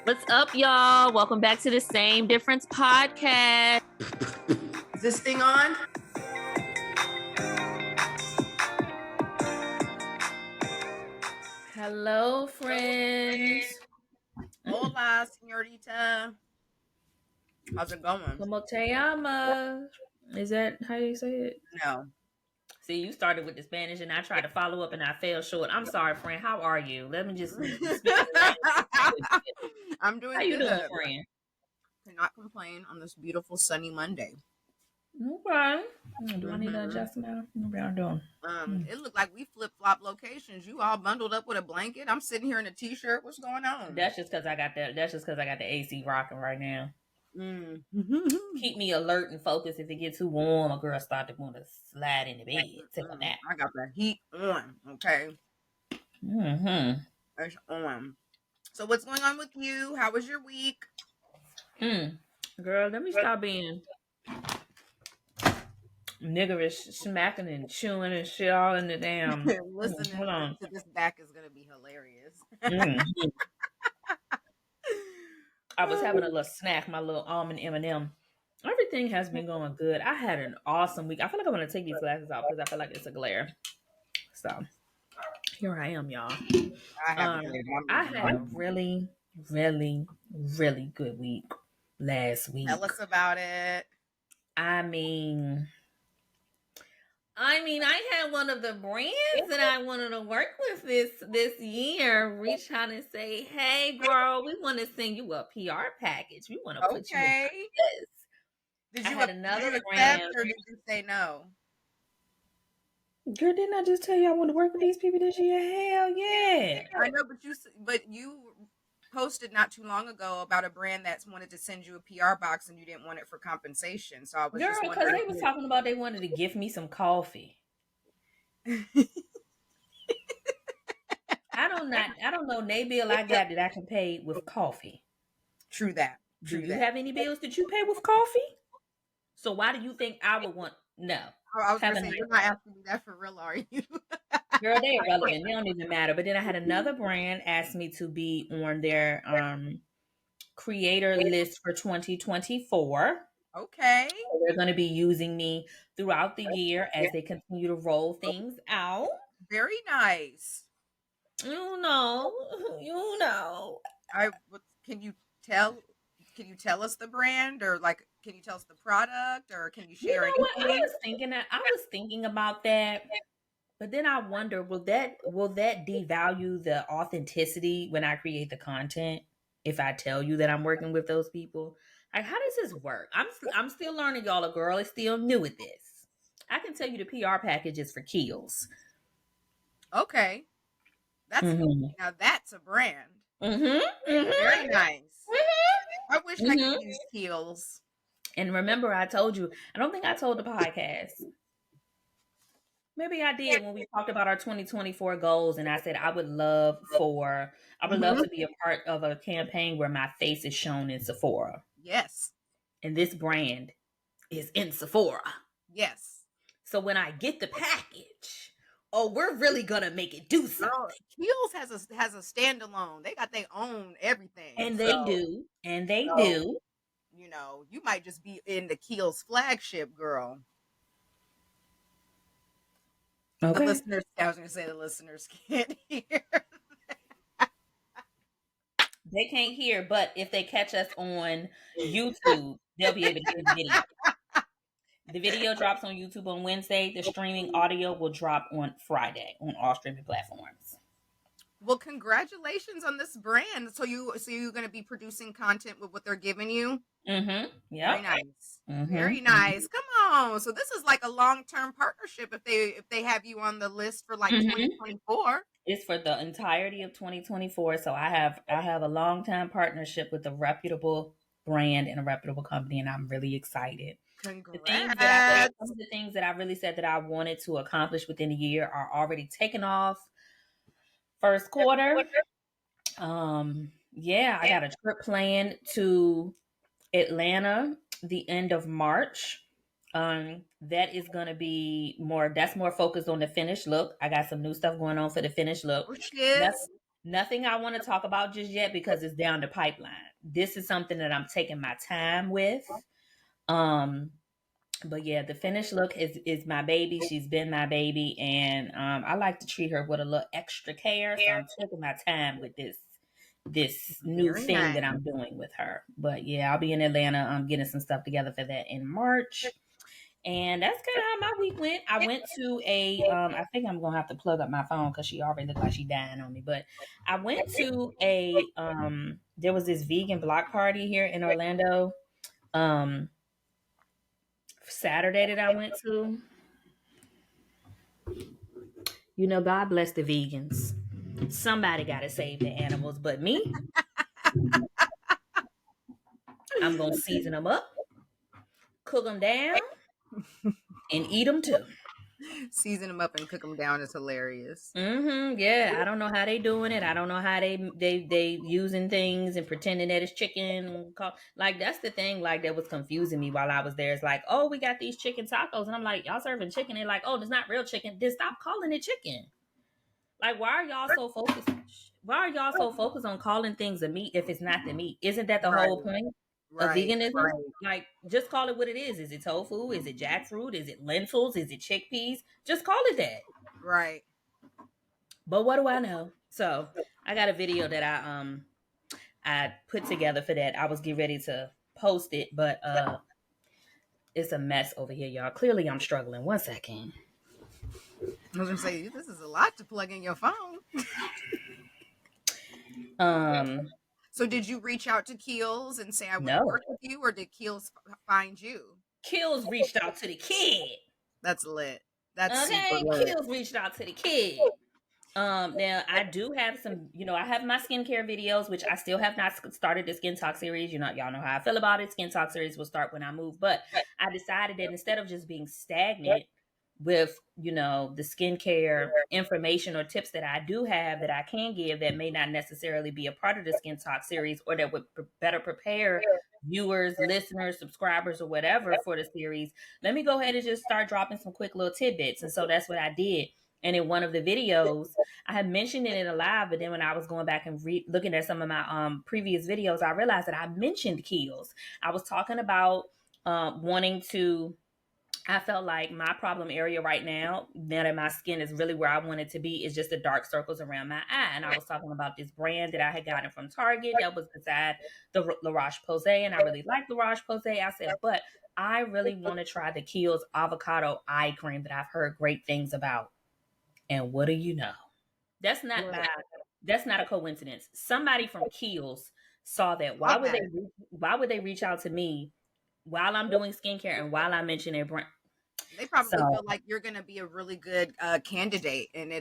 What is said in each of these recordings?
What's up, y'all? Welcome back to the Same Difference podcast. Is this thing on? Hello, friends. Hola, señorita. How's it going? Como te llama? Is that how you say it? No. See, you started with the Spanish and I tried to follow up and I fell short. I'm sorry, friend. How are you? Let me just speak the language. I'm doing How you good. doing, friend? Cannot complain on this beautiful sunny Monday. Okay. Do I need to adjust now? Maybe I'm doing. It looked like we flip-flop locations. You all bundled up with a blanket. I'm sitting here in a t-shirt. What's going on? That's just because I got that. That's just because I got the AC rocking right now. Keep me alert and focused. If it gets too warm, a girl start to want to slide in the bed, take a nap. I got the heat on. Okay. It's on. So what's going on with you? How was your week? Girl, let me stop being niggerish, smacking and chewing and shit all in the damn. Listening to this back is gonna be hilarious. I was having a little snack, my little almond M&M. Everything has been going good. I had an awesome week. I feel like I'm gonna take these glasses off because I feel like it's a glare. So here I am, y'all. I had a really, really, really good week last week. Tell us about it. I mean, I had one of the brands that I wanted to work with this year reach out and say, "Hey, girl, we want to send you a PR package. We want to put you in this." Did you accept or did you say no? Girl, didn't I just tell you I want to work with these people this year? Hell yeah! I know, but you posted not too long ago about a brand that's wanted to send you a PR box and you didn't want it for compensation. So I was just wondering. Because they was talking about they wanted to gift me some coffee. I don't know. Bill I got that I can pay with coffee. True that. Do you have any bills that you pay with coffee? So why do you think I would want? No. I was going to say, you're not asking me that for real, are you? Girl, they're irrelevant. They don't even matter. But then I had another brand ask me to be on their creator list for 2024. Okay. So they're going to be using me throughout the year as they continue to roll things out. Very nice. You know. Can you tell us the brand, or like, can you tell us the product, or can you share anything? I was thinking about that, but then I wonder, will that devalue the authenticity when I create the content if I tell you that I'm working with those people? Like, how does this work? I'm still learning, y'all. A girl is still new at this. I can tell you the PR package is for Kiehl's. Okay. Now that's a brand. Very nice. I wish I could use Kiehl's. And remember, I told you, I don't think I told the podcast. Maybe I did when we talked about our 2024 goals, and I said I would love to be a part of a campaign where my face is shown in Sephora. Yes. And this brand is in Sephora. Yes. So when I get the package, we're really gonna make it do something. Kiehl's has a standalone. They got their own everything. And they do. You know, you might just be in the Kiehl's flagship, girl. Okay. I was going to say the listeners can't hear. They can't hear, but if they catch us on YouTube, they'll be able to hear the video. The video drops on YouTube on Wednesday. The streaming audio will drop on Friday on all streaming platforms. Well, congratulations on this brand. So you're going to be producing content with what they're giving you? Yeah. Very nice. Very nice. Come on. So this is like a long-term partnership if they have you on the list for like 2024. It's for the entirety of 2024. So I have a long-time partnership with a reputable brand and a reputable company, and I'm really excited. Congrats. Some of the things that I really said that I wanted to accomplish within a year are already taken off. First quarter. I got a trip planned to Atlanta the end of March. That is going to be more focused on the finished look. I got some new stuff going on for the finished look. Nothing I want to talk about just yet because it's down the pipeline. This is something that I'm taking my time with. Um, but yeah, the finished look is my baby. She's been my baby, and I like to treat her with a little extra care. So I'm taking my time with this new Very thing that nice. I'm doing with her. But yeah, I'll be in Atlanta. I'm getting some stuff together for that in March. And that's kind of how my week went. I went to a I think I'm gonna have to plug up my phone because she already looked like she dying on me. But I went to a there was this vegan block party here in Orlando. Um Saturday that I went to. You know, God bless the vegans. Somebody gotta save the animals, but me, I'm gonna season them up, cook them down, and eat them too. Season them up and cook them down is hilarious. Yeah, I don't know how they doing it. I don't know how they using things and pretending that it's chicken. Like that's the thing. Like that was confusing me while I was there. It's like, oh, we got these chicken tacos, and I'm like, y'all serving chicken? They're like, oh, it's not real chicken. Then stop calling it chicken. Like, why are y'all so focused? Why are y'all so focused on calling things a meat if it's not the meat? Isn't that the Right, whole point of right, veganism? Like, just call it what it is. Is it tofu? Is it jackfruit? Is it lentils? Is it chickpeas? Just call it that. right. But what do I know? So I got a video that I put together for that. I was getting ready to post it, but it's a mess over here, y'all. Clearly I'm struggling. One second. I was gonna say this is a lot to plug in your phone. Um So did you reach out to Keels and say I want to no. work with you, or did Keels find you? Kills reached out to the kid. That's lit. That's super Okay, lit. Kills reached out to the kid. Now I do have some, I have my skincare videos, which I still have not started the Skin Talk series. Y'all know how I feel about it. Skin Talk series will start when I move, but I decided that instead of just being stagnant with, the skincare information or tips that I do have that I can give that may not necessarily be a part of the Skin Talk series or that would better prepare viewers, listeners, subscribers, or whatever for the series, let me go ahead and just start dropping some quick little tidbits. And so that's what I did. And in one of the videos, I had mentioned it in a live, but then when I was going back and looking at some of my previous videos, I realized that I mentioned Kiehl's. I was talking about wanting to. I felt like my problem area right now that my skin is really where I want it to be, is just the dark circles around my eye. And I was talking about this brand that I had gotten from Target that was beside the La Roche-Posay, and I really like La Roche-Posay. I said, but I really want to try the Kiehl's avocado eye cream that I've heard great things about. And what do you know? That's not by that's not a coincidence. Somebody from Kiehl's saw that. Love that. Why would they reach out to me while I'm doing skincare and while I mention their brand? They probably So feel like you're going to be a really good candidate, and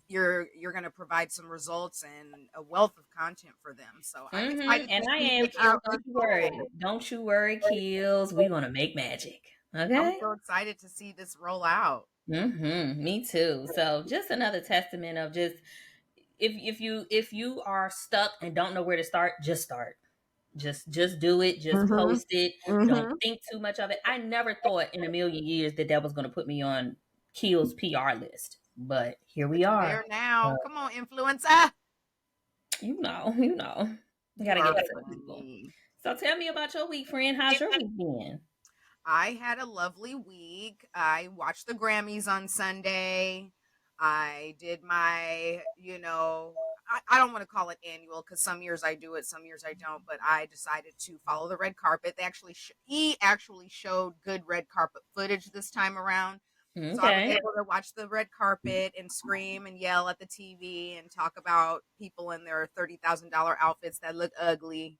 you're going to provide some results and a wealth of content for them. So I'm excited and to I see am what Kiehl's. you Don't you worry. unfold. Don't you worry, Kiehl's. We're gonna make magic. I'm Okay. so excited to see this roll out. Me too. So just another testament of just if you are stuck and don't know where to start, just start. Just do it. Just Mm-hmm. post it. Don't Mm-hmm. think too much of it. I never thought in a million years that was going to put me on Keel's PR list, but here we But you're are. there now. Come on, influencer. You know. You You gotta are give it to the people. funny. So tell me about your week, friend. How's your week been? I had a lovely week. I watched the Grammys on Sunday. I did my, I don't want to call it annual because some years I do it, some years I don't. But I decided to follow the red carpet. They actually, he actually showed good red carpet footage this time around. So I was Okay. able to watch the red carpet and scream and yell at the TV and talk about people in their $30,000 outfits that look ugly,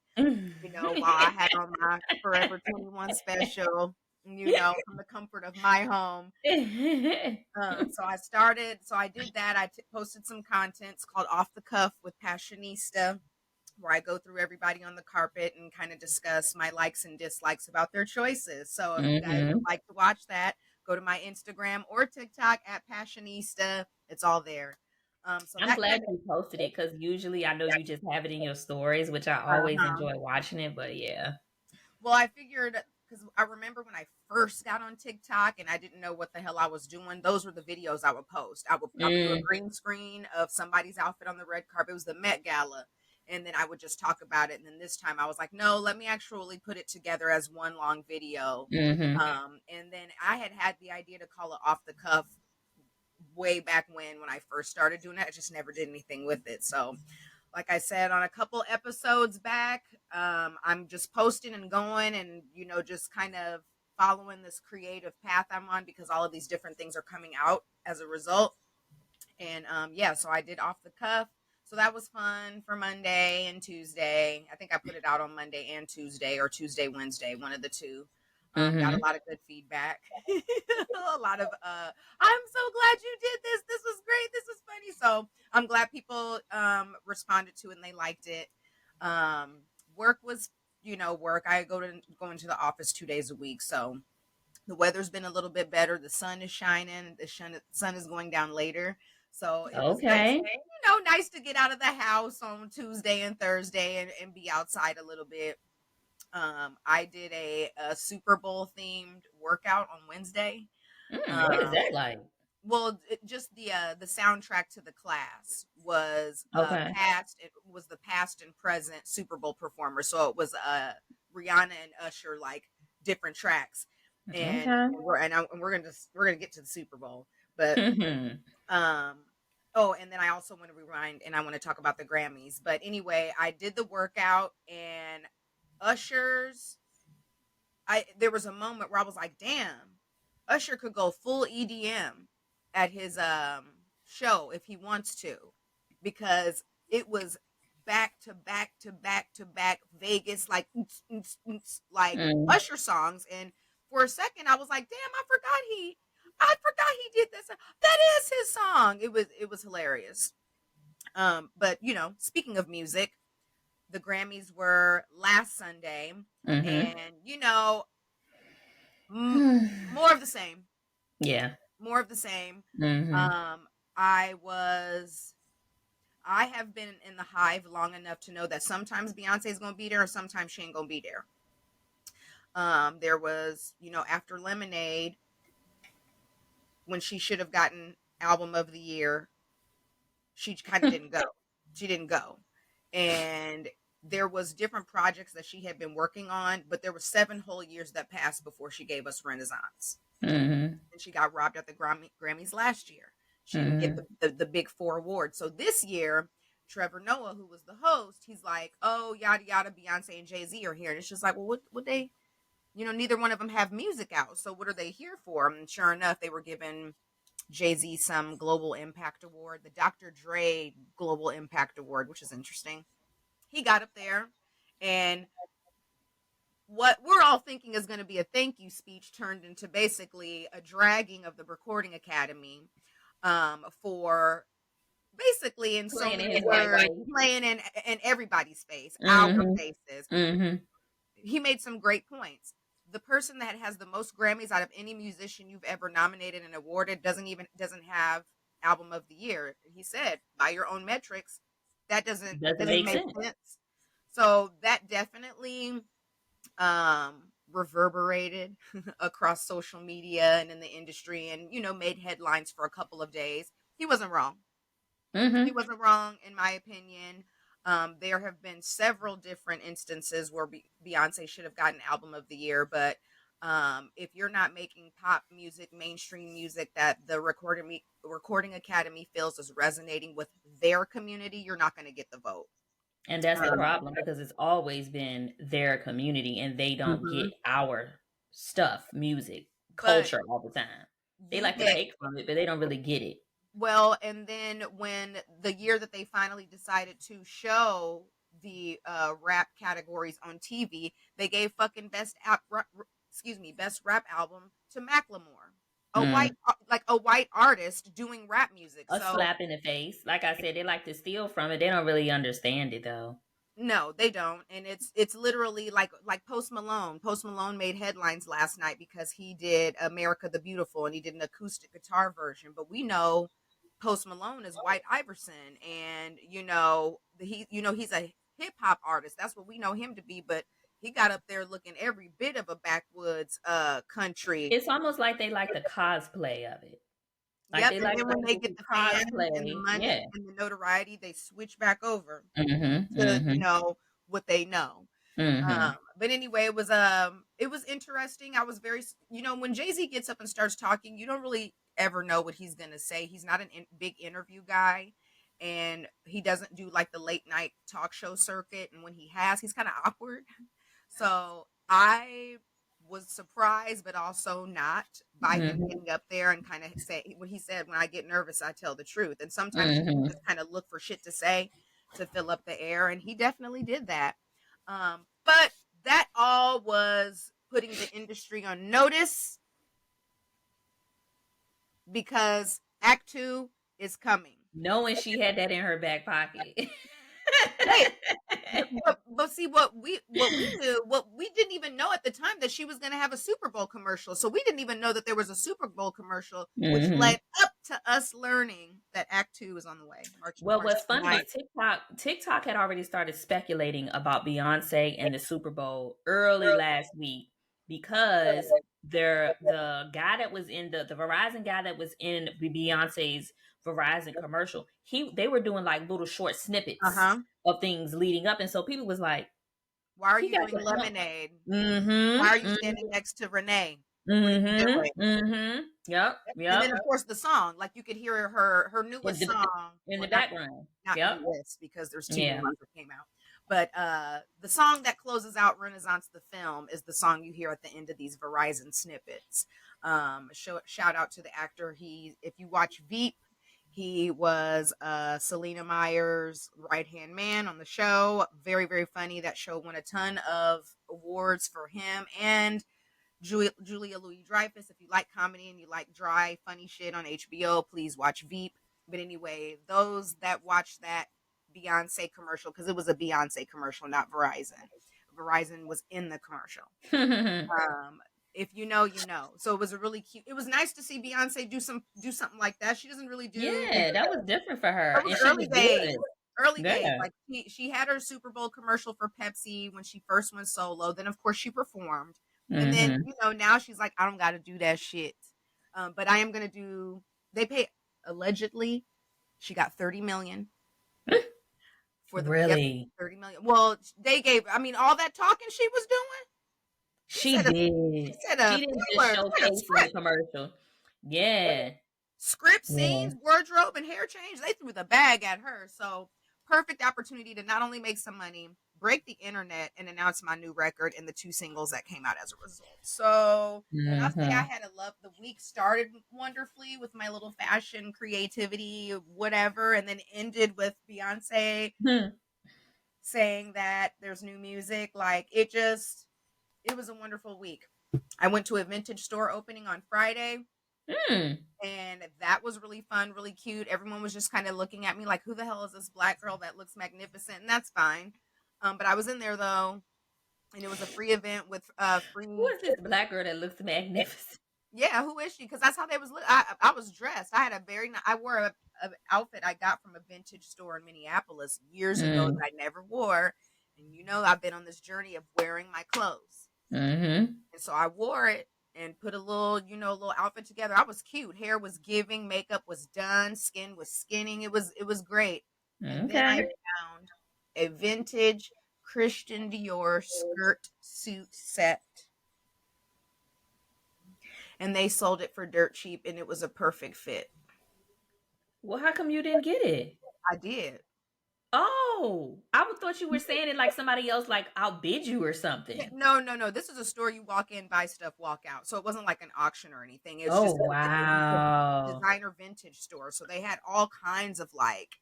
while I had on my Forever 21 special, from the comfort of my home. So I did that. I posted some content. It's called Off the Cuff with Passionista, where I go through everybody on the carpet and kind of discuss my likes and dislikes about their choices. So if you guys would like to watch that, go to my Instagram or TikTok at Passionista. It's all there. So I'm that glad kind you posted it because usually I know you just have it in your stories, which I always of, enjoy watching it. But yeah. well, I figured because I remember when I first got on TikTok and I didn't know what the hell I was doing. Those were the videos I would post. I would do a Mm, green screen of somebody's outfit on the red carpet. It was the Met Gala, and then I would just talk about it. And then this time I was like, no, let me actually put it together as one long video. mm-hmm. And then I had the idea to call it off the cuff way back when I first started doing it. I just never did anything with it. So like I said on a couple episodes back, I'm just posting and going and, just kind of following this creative path I'm on because all of these different things are coming out as a result. And yeah, so I did off the cuff. So that was fun for Monday and Tuesday. I think I put it out on Monday and Tuesday or Tuesday, Wednesday, one of the two. Got a Mm-hmm. lot of good feedback. A lot of I'm so glad you did this. This was great. This was funny. So I'm glad people responded to it and they liked it. Work was, work. I go into the office 2 days a week. So the weather's been a little bit better. The sun is shining. The sun is going down later. So it was nice, Okay. nice to get out of the house on Tuesday and Thursday and be outside a little bit. I did a Super Bowl themed workout on Wednesday. What is Um, that like? well, just the soundtrack to the class was Okay. past. It was the past and present Super Bowl performers. So it was Rihanna and Usher, like different tracks, and Okay. we're gonna get to the Super Bowl, but Mm-hmm. um. Oh, and then I also want to rewind and I want to talk about the Grammys. But anyway, I did the workout and Usher's there was a moment where I was like, damn, Usher could go full EDM at his show if he wants to, because it was back to back to back to back Vegas like like Mm. Usher songs. And for a second I was like, damn, I forgot he did this. That is his song. It was hilarious. But speaking of music, the Grammys were last Sunday, Mm-hmm. and more of the same. Yeah. More of the same. Mm-hmm. Um, I was. I have been in the hive long enough to know that sometimes Beyonce is going to be there, or sometimes she ain't going to be there. There was, after Lemonade, when she should have gotten Album of the Year, she kind of didn't go. She didn't go, and there was different projects that she had been working on, but there were 7 whole years that passed before she gave us Renaissance. Mm-hmm. And she got robbed at the Grammys last year. She didn't get Mm-hmm. the big four awards. So this year, Trevor Noah, who was the host, he's like, oh, yada yada, Beyonce and Jay-Z are here. And it's just like, well, what would they, neither one of them have music out. So what are they here for? And sure enough, they were giving Jay-Z some Global Impact Award, the Dr. Dre Global Impact Award, which is interesting. He got up there, and what we're all thinking is going to be a thank you speech turned into basically a dragging of the Recording Academy, for basically, in so Playing in many his white words, face. playing in everybody's face, our Mm-hmm. faces. Mm-hmm. He made some great points. The person that has the most Grammys out of any musician you've ever nominated and awarded doesn't have Album of the Year. He said, by your own metrics, that Doesn't doesn't make make sense. sense. So that definitely reverberated across social media and in the industry, and made headlines for a couple of days. He wasn't wrong. He Mm-hmm. wasn't wrong, in my opinion. There have been several different instances where Beyonce should have gotten Album of the Year, but if you're not making pop music, mainstream music that the Recording Academy feels is resonating with their community, you're not going to get the vote. And that's the Um, problem because it's always been their community and they don't get mhm. our stuff, music, But culture all the time. They you like to get take from it, but they don't really get it. Well, and then when the year that they finally decided to show the rap categories on TV, they gave fucking best rap album to Macklemore, Mm. like a white artist doing rap music. A So slap in the face. Like I said, they like to steal from it. They don't really understand it though. no, they don't, and it's literally like Post Malone. Post Malone made headlines last night because he did America the Beautiful and he did an acoustic guitar version. But we know Post Malone is White Iverson, and he's a hip hop artist. That's what we know him to be. But he got up there looking every bit of a backwoods country. It's almost like they like the cosplay of it. Like Yep, they and like then when letting they get people the fans and the cosplay. Yeah. money and the notoriety, they switch back over Mhm. to, Mhm. what they know. Mhm. But anyway, it was interesting. I was very, when Jay-Z gets up and starts talking, you don't really ever know what he's going to say. He's not a big interview guy, and he doesn't do like the late night talk show circuit. And when he has, he's kind of awkward. So I was surprised, but also not, by him Mhm. getting up there and kind of say what he said. When I get nervous, I tell the truth. And sometimes you Mhm. just kind of look for shit to say to fill up the air, and he definitely did that. But that all was putting the industry on notice, because Act Two is coming. Knowing she had that in her back pocket. Wait, but see what we knew, what we didn't even know at the time, that she was going to have a Super Bowl commercial. So we didn't even know that there was a Super Bowl commercial, which Mhm. led up to us learning that Act Two is on the way. Well, March what's funny 29th. is TikTok had already started speculating about Beyonce and the Super Bowl early last week because the guy that was in the Verizon guy that was in Beyonce's Verizon commercial, they were doing like little short Uh snippets huh. of things leading up, and so people was like, Why are he you got doing the hump. Lemonade? Why are you Mm-hmm. standing next to Renee? What are you Mm-hmm. doing? Mm-hmm. Yep. And Yep. then of course the song, like you could hear her In newest the song, in the well, background. not Yep. newest, because there's two new Yeah. ones that came out. But the song that closes out Renaissance the film is the song you hear at the end of these Verizon snippets. Shout out to the actor. If you watch Veep, he was Selena Meyer's right hand man on the show. Very, very funny. That show won a ton of awards for him and Julia Louis Dreyfus. If you like comedy and you like dry, funny shit on HBO, please watch Veep. But anyway, those that watch that Beyonce commercial, because it was a Beyonce commercial, not Verizon. Verizon was in the commercial. Um, if you know, you know. So it was a really cute. It was nice to see Beyonce do something like that. She doesn't really do. Yeah, that was different for her, That was and she early was days. good. Early days, Yeah. like she had her Super Bowl commercial for Pepsi when she first went solo. Then of course she performed, and then Mhm. now she's like, I don't got to do that shit, but I am gonna do. They pay, allegedly, she got 30 million for the, yep, Really? 30 million. Well, they gave. I mean, all that talking she was doing. She She said a she did. said She a didn't just filler, said a showcase in the script. commercial. Yeah. Script, Yeah. scenes, wardrobe, and hair change. They threw the bag at her. So perfect opportunity to not only make some money, break the internet, and announce my new record and the two singles that came out as a result. So when I say I Mhm. had a love, the week started wonderfully with my little fashion creativity, whatever, and then ended with Beyonce Hmm. saying that there's new music. Like it was a wonderful week. I went to a vintage store opening on Friday, Mm. and that was really fun, really cute. Everyone was just kind of looking at me like, who the hell is this black girl that looks magnificent? And that's fine. But I was in there though, and it was a free event with Who free. is this black girl that looks magnificent? Yeah, who is she? Because that's how they was. I was dressed. I had a I wore a outfit I got from a vintage store in Minneapolis years ago Mm. that I never wore, and I've been on this journey of wearing my clothes. Mhm. And so I wore it and put a little, a little outfit together. I was cute. Hair was giving, makeup was done, skin was skinning. It was great. And then I Okay. found a vintage Christian Dior skirt suit set, and they sold it for dirt cheap, and it was a perfect fit. Well, how come you didn't get it? I did. Oh, I would thought you were saying it like somebody else like outbid you or Yeah, something. no, no, no. This is a store you walk in, buy stuff, walk out. So it wasn't like an auction or anything. It's Oh, just it was a wow. designer vintage store. So they had all kinds of like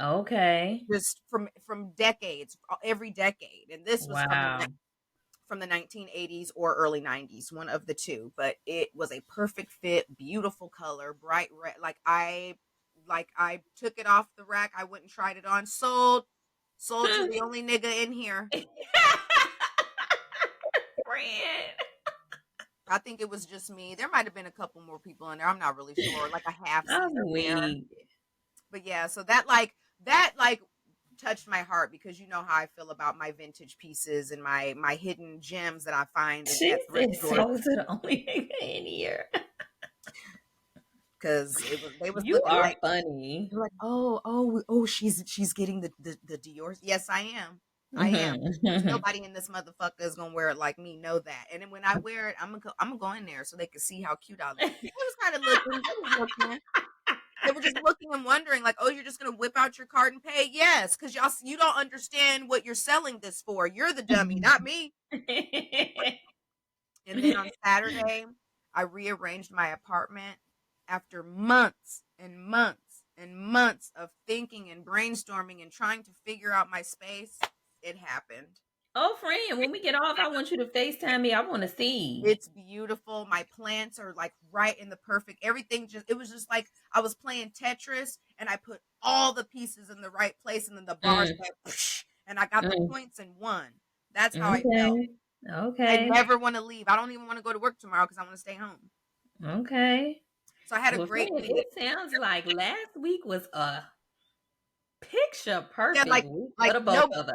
Okay. just from decades, every decade, and this was Wow. from the 1980s or early 90s, one of the two. But it was a perfect fit, beautiful color, bright red. Like I took it off the rack. I went and tried it on. Sold to the only nigga in here. Friend. I think it was just me. There might have been a couple more people in there. I'm not really sure. Like a half I'm Caesar there. weak. But yeah, so that like touched my heart because you know how I feel about my vintage pieces and my hidden gems that I find She at thrift said stores. so to the only nigga in here. Because they was You looking are like, funny. they're like, oh, she's getting the Dior. Yes, I am. I am. Because Mhm. nobody in this motherfucker is gonna wear it like me. Know that. And then when I wear it, I'm gonna go in there so they can see how cute I look. They was kind of looking. They was looking. They were just looking and wondering, like, oh, you're just gonna whip out your card and pay? Yes, because you don't understand what you're selling this for. You're the dummy, not me. And then on Saturday, I rearranged my apartment after months and months and months of thinking and brainstorming and trying to figure out my space. It happened. Oh, friend, when we get off, I want you to FaceTime me. I want to see. It's beautiful. My plants are like right in the perfect everything. Just it was just like I was playing Tetris and I put all the pieces in the right place and then the bars Mm, went and I got the mm. points and won. That's how I felt. Okay. I Okay. never want to leave. I don't even want to go to work tomorrow because I want to stay home. Okay. So I had a Well, friend, great week. it sounds like last week was a picture Yeah, perfect week for like the both of us.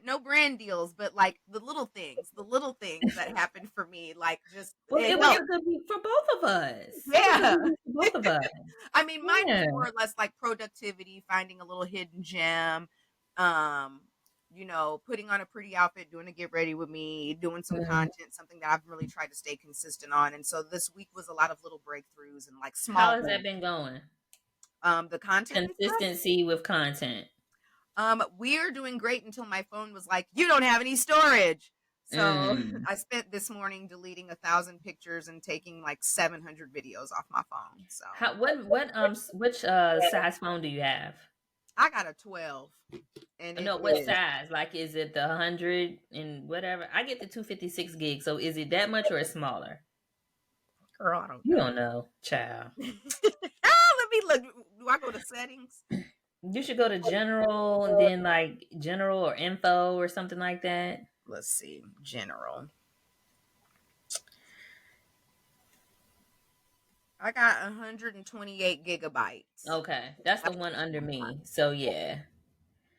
no brand deals, but like the little things that happened for me, like just Well, it it was helped. a good week for both of us. It was a Yeah. good week for both of us. I mean, mine was Yeah. more or less like productivity, finding a little hidden gem, um, putting on a pretty outfit, doing a get ready with me, doing some Mhm. content, something that I've really tried to stay consistent on. And so this week was a lot of little breakthroughs and like How small has that wins. been going? The content and stuff. Consistency with content. We're doing great until my phone was like, you don't have any storage. So Mm. I spent this morning deleting 1,000 pictures and taking like 700 videos off my phone. So Which size phone do you have? I got a 12 and it No, what is. size? Like, is it the 100 and whatever? I get the 256 gigs. So is it that much or it's smaller? Girl, I don't You know. don't know, child. Let me look. Do I go to settings? You should go to general and then like general or info or something like that. Let's see. General. I got 128 gigabytes. Okay, that's the one under me. So yeah,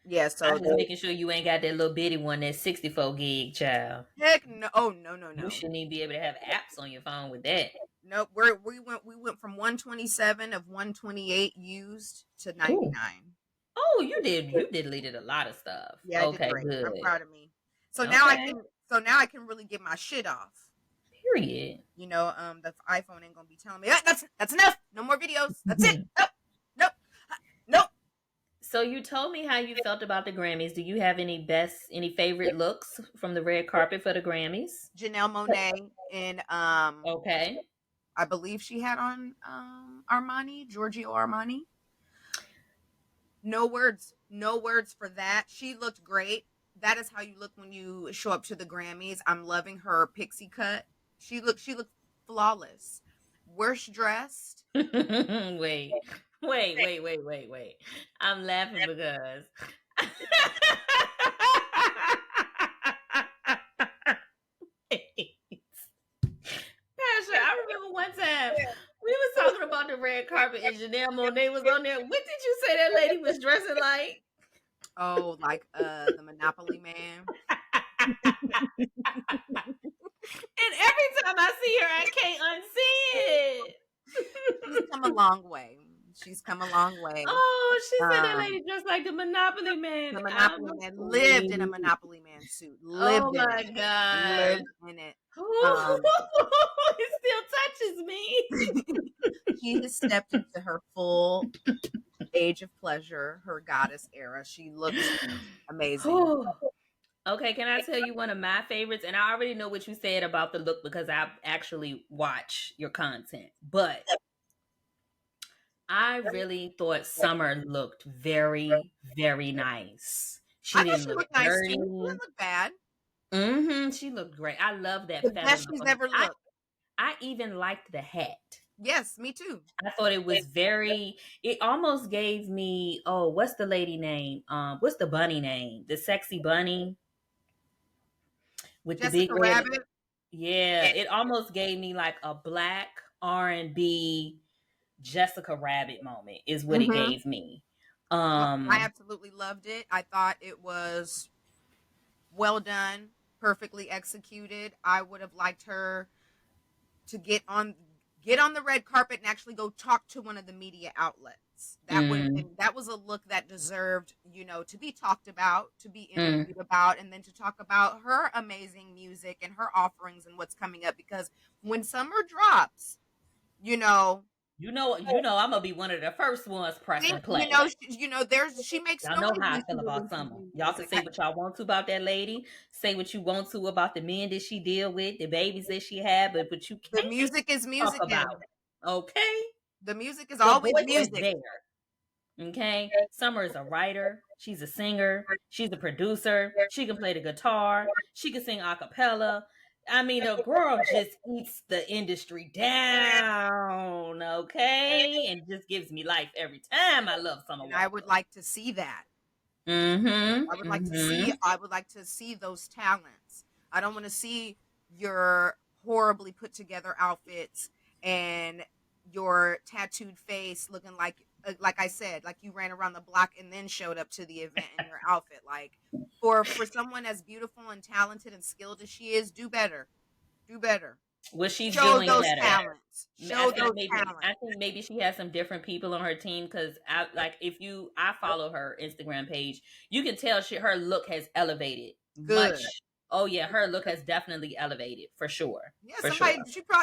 Yeah, I'm so just making sure you ain't got that little bitty one that's 64 gig, child. heck no. Oh, no, no, You no. shouldn't even be able to have apps on your phone with that. Nope. We went from 127 of 128 used to Ooh. 99. Oh, you deleted a lot of stuff. Yeah, I did Okay, great. I'm good. proud of me. So now I Okay, can so now I can really get my shit off. period. The iPhone ain't gonna be telling me, "Ah, that's enough. No more videos. That's it. Nope. Nope. Nope." So you told me how you felt about the Grammys. Do you have any favorite looks from the red carpet for the Grammys? Janelle Monae and Okay. I believe she had on Armani, Giorgio Armani. No words. No words for that. She looked great. That is how you look when you show up to the Grammys. I'm loving her pixie cut. She looked flawless. Worst dressed. wait, wait. I'm laughing because Pastor, I remember one time we was talking about the red carpet and Janelle Monae was on there. What did you say that lady was dressing like? Oh, like the Monopoly man. And every time I see her, I can't unsee it. She's come a long way. She's come a long way. Oh, she said that Um, lady dressed like the Monopoly man. the I'm Monopoly man lived in a weak. Monopoly man suit. Oh Lived in my it. god. Lived in it. Ooh, Um, it still touches me. she has stepped into her full age of pleasure, her goddess era. She looks amazing. Ooh. Okay, can I tell you one of my favorites? And I already know what you said about the look because I actually watch your content. But I really thought Summer looked very, very nice. She I thought didn't she look looked nice too. dirty. She didn't look bad. She looked great. I love that The feather best look she's on. ever looked. I even liked the hat. Yes, me too. I thought it was very. It almost gave me. Oh, what's the lady name? What's the bunny name? The sexy bunny with the big Jessica red. Rabbit. Yeah, it almost gave me like a black R&B Jessica Rabbit moment. Is what it Mm-hmm. gave me. Oh, I Um, absolutely loved it. I thought it was well done, perfectly executed. I would have liked her to get on the red carpet and actually go talk to one of the media outlets. That would have mm, been, that was a look that deserved, to be talked about, to be mm. interviewed about, and then to talk about her amazing music and her offerings and what's coming up, because when summer drops, you know I'm gonna be one of the first ones pressing play. she makes Y'all noise know how I when she feel about releases Summer. new Y'all can music. say what y'all want to about that lady. Say what you want to about the men that she deal with, the babies that she had, but you The can't music is talk music, about and it. Okay? the music is The always voice is music. there. Okay? Summer is a writer. She's a singer. She's a producer. She can play the guitar. She can sing a cappella. I mean, the girl just eats the industry down, okay? And just gives me life every time. I love Summer And I would Walker. like to see that. Mm-hmm. I would like to see Mm-hmm. I would like to see those talents. I don't want to see your horribly put together outfits and your tattooed face looking like I said, like you ran around the block and then showed up to the event in your outfit. Like, for someone as beautiful and talented and skilled as she is, do better. Do better. Well, she's Show doing those better. talents. Show those talents. I think maybe she has some different people on her team because I like if you I follow her Instagram page, you can tell her look has elevated Good. much. Oh yeah, her look has definitely elevated for sure, Yeah, for sure.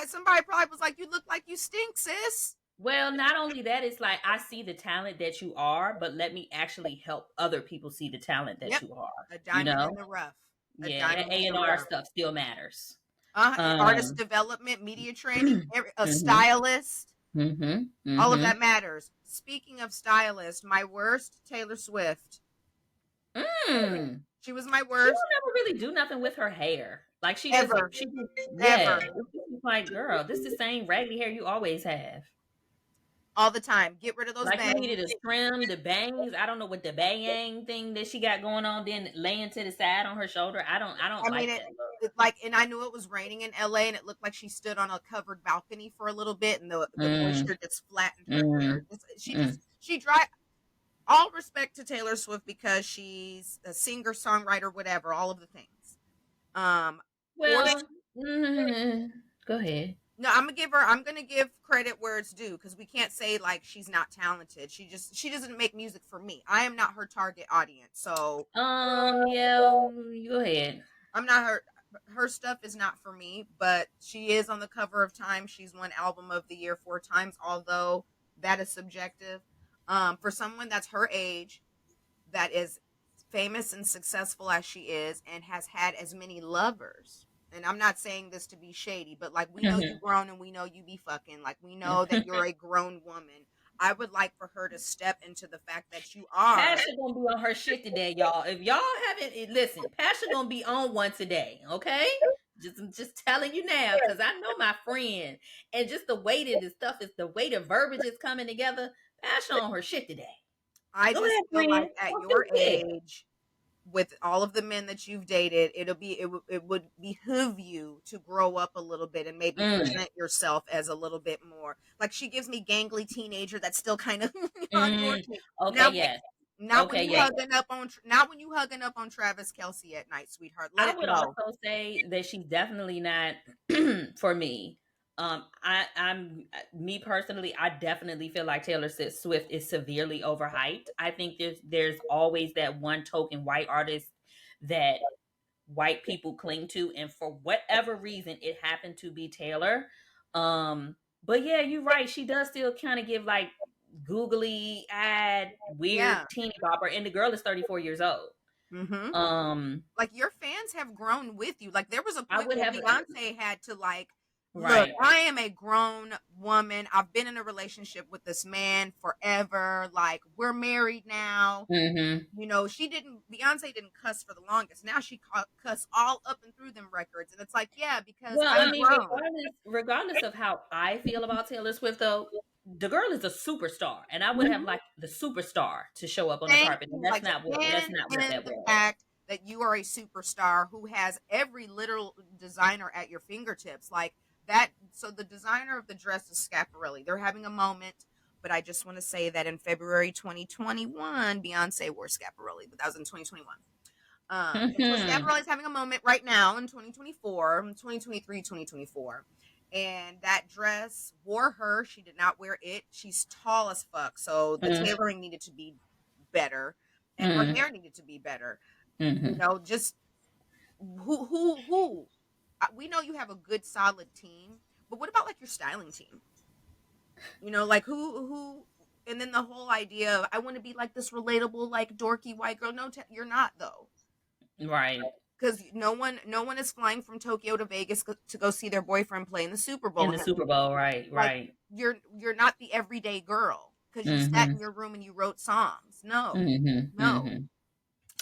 somebody probably was like, "You look like you stink, sis." Well, not only that, it's like I see the talent that you are, but let me actually help other people see the talent that Yep. you are. A You diamond in know, the rough. A yeah, that diamond A in and the R rough. stuff still matters. Artist Um, development, media training, a mhm, stylist, mhm, all of mhm. that matters. Speaking of stylist, my worst, Taylor Swift. Mm. She was my She worst don't never really do nothing with her hair. Like ever, she just yeah. ever, It's like, girl, this is the same raggedy hair you always have. all the time. Get rid of those Like you needed bangs. to trim the bangs. I don't know what the bang thing that she got going on, then laying to the side on her shoulder. I don't I mean, like that look. and I knew it was raining in LA, and it looked like she stood on a covered balcony for a little bit, and the Mm, moisture just flattened her hair. mm, mm. She dry. All respect to Taylor Swift because she's a singer, songwriter, whatever, all of the things. For Well, go ahead. No, I'm gonna give credit where it's due, because we can't say like she's not talented. She doesn't make music for me. I am not her target audience. So Yeah, you go ahead. I'm not her stuff is not for me, but she is on the cover of Time. She's won album of the year 4 times, although that is subjective. For someone that's her age, that is famous and successful as she is, and has had as many lovers. And I'm not saying this to be shady, but like, we know you Mhm. grown and we know you be fucking. Like, we know that you're a grown woman. I would like for her to step into the fact that you are. Pasha gonna be on her shit today, y'all. If y'all haven't listen, Pasha gonna be on one today, okay? I'm just telling you now, because I know my friend, and just the way that the stuff is, the way the verbiage is coming together. Pasha on her shit today. I Go just ahead, feel like friend. at Talk your your shit. age, with all of the men that you've dated, it would behoove you to grow up a little bit and maybe Mm, present yourself as a little bit more. Like, she gives me gangly teenager that's still kind of on your mm. Okay, now. yes. Not when Okay, you yes. hugging up on not when you hugging up on Travis Kelsey at night, sweetheart. Let I it would go. also say that she's definitely not for me. I'm me personally. I definitely feel like Taylor Swift is severely overhyped. I think there's always that one token white artist that white people cling to, and for whatever reason, it happened to be Taylor. But yeah, you're right. She does still kind of give like googly eyed, Yeah. weird teeny bopper, and the girl is 34 years old. Mm-hmm. Um, Like, your fans have grown with you. Like, there was a I point would where have Beyonce had to, like, look, right. I am a grown woman. I've been in a relationship with this man forever. Like, we're married now. Mhm. Beyonce didn't cuss for the longest. Now she cuss all up and through them records. And it's like, yeah, because Well, I'm I mean, grown. regardless of how I feel about Taylor Swift, though, the girl is a superstar, and I would have Mhm. liked the superstar to show up on the Thank carpet, and you. Like, that's stand not what in that the was. fact that you are a superstar who has every little designer at your fingertips. Like that. So the designer of the dress is Schiaparelli. They're having a moment. but I just want to say that in February 2021, Beyonce wore Schiaparelli, but that was in 2021. And so Mhm. Schiaparelli's having a moment right now in 2024, 2023, 2024. And that dress wore her. She did not wear it. She's tall as fuck. So the Mhm. tailoring needed to be better and her Mhm. hair needed to be better. You Mhm. know, just who? We know you have a good solid team, but what about like your styling team? You know, like who and then the whole idea of I want to be like this relatable like dorky white girl. No, you're not though. Right. Because no one is flying from Tokyo to Vegas to go see their boyfriend play in the Super In Bowl. the Super Bowl, right, Like right. you're not the everyday girl because you sat in Mhm. your room and you wrote songs. No, Mhm. no. Mhm.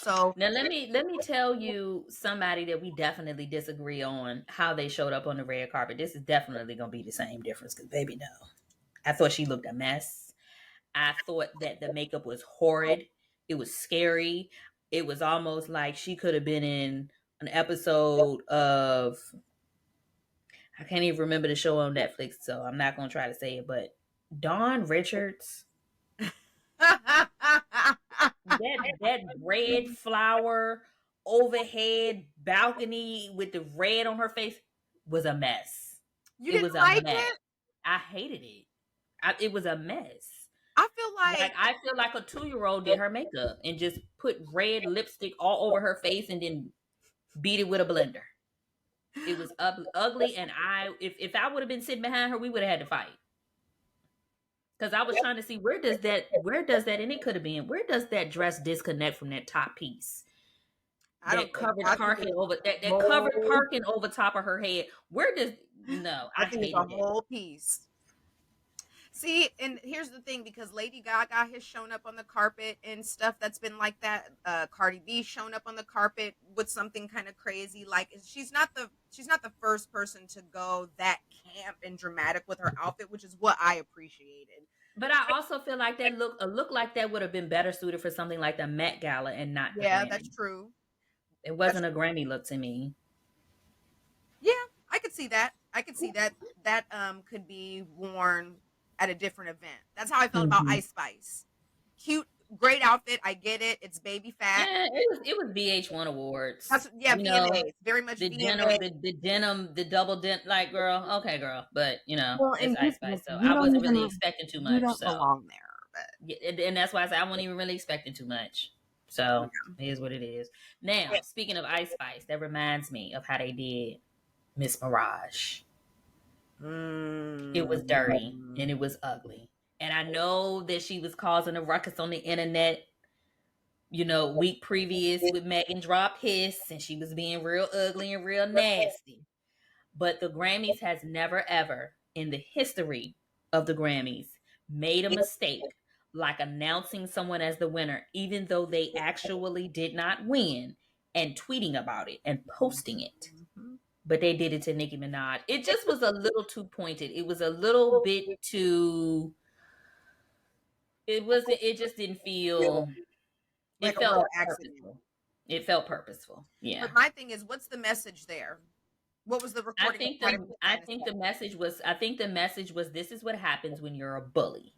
So Now let me tell you somebody that we definitely disagree on how they showed up on the red carpet. This is definitely gonna be the same difference because baby, no. I thought she looked a mess. I thought that the makeup was horrid. It was scary. It was almost like she could have been in an episode of I can't even remember the show on Netflix, so I'm not gonna try to say it, but Dawn Richards, that red flower overhead balcony with the red on her face was a mess. you It didn't was a like mess. it. I hated it. It was a mess. I feel Like like I feel like a 2-year-old did her makeup and just put red lipstick all over her face and then beat it with a blender. It was ugly, and if I would have been sitting behind her, we would have had to fight. Because I was trying to see where does that and it could have been where does that dress disconnect from that top piece I don't that think covered I think it's parking over that covered whole parking over top of her head. Where does no, I I think it's a hated that. whole piece. See, and here's the thing because Lady Gaga has shown up on the carpet and stuff that's been like that. Cardi B shown up on the carpet with something kind of crazy. Like she's not the first person to go that camp and dramatic with her outfit, which is what I appreciated. But I also feel like that a look like that would have been better suited for something like the Met Gala and not the Yeah, that's Grammy. true. It That's wasn't a Grammy look to me. Yeah, I could see that. I could see that could be worn at a different event. That's how I felt about Hmm. Ice Spice. Cute, great outfit. I get it. It's baby fat. Yeah, it was VH1 That's awards. yeah, You know, VMA. Very much the denim, VMA. the denim, the double dent. Like, girl, okay, girl, but Well, it's and Ice here's Spice, so you I don't wasn't really even expecting too you much. don't So, belong there. But yeah, and that's why I said I wasn't even really expecting too much. So, it is what it is. Now, speaking of Ice Spice, that reminds me of how they did Miss Mirage. It was dirty mm, and it was ugly, and I know that she was causing a ruckus on the internet. Week previous with Megan dropped Hiss, and she was being real ugly and real nasty. But the Grammys has never ever in the history of the Grammys made a mistake like announcing someone as the winner, even though they actually did not win, and tweeting about it and posting it. mhm. But they did it to Nicki Minaj. It just was a little too pointed. It was a little bit too. It wasn't. It just didn't feel. Like It a real felt accident. purposeful. It felt purposeful. But Yeah. my thing is, what's the message there? What was the I recording think Academy the I trying to think the say? message was I think the message was this is what happens when you're a bully.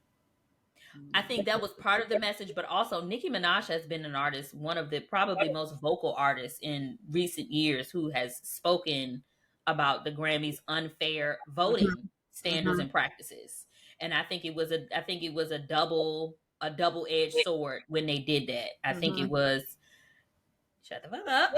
I think that was part of the message, but also Nicki Minaj has been an artist, one of the probably most vocal artists in recent years who has spoken about the Grammys unfair Mhm, voting standards mhm, and practices. And I think it was a double edged sword when they did that. I think it mhm, was shut the fuck up.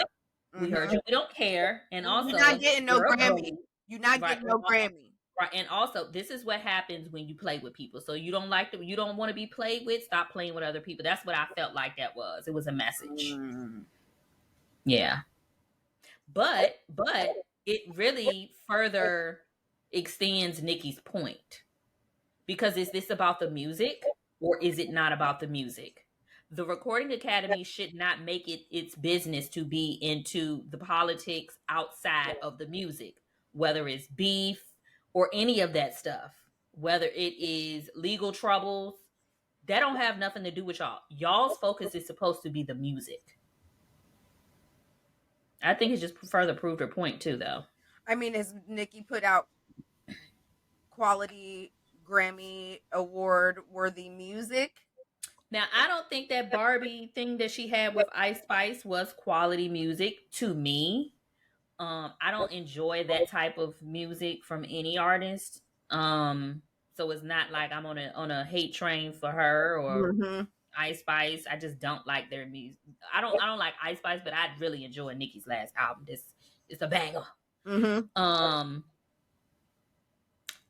We heard mhm. you. We don't care. And You're not also, getting no you're a Grammy. bully, You're not right? getting no Grammy. Right. And also, this is what happens when you play with people. So you don't want to be played with. Stop playing with other people. That's what I felt like that was. It was a message. Mm. Yeah. But it really further extends Nikki's point because is this about the music or is it not about the music? The Recording Academy should not make it its business to be into the politics outside of the music, whether it's beef or any of that stuff, whether it is legal troubles. That don't have nothing to do with y'all. Y'all's focus is supposed to be the music. I think it's just further proved her point too, though. I mean, has Nikki put out quality? Grammy award worthy music. Now, I don't think that Barbie thing that she had with Ice Spice was quality music to me. I don't enjoy that type of music from any artist. So it's not like I'm on a hate train for her or Mm-hmm. Ice Spice. I just don't like their music. I don't like Ice Spice, but I really enjoy Nicki's last album. This it's a banger. Mm-hmm. Um,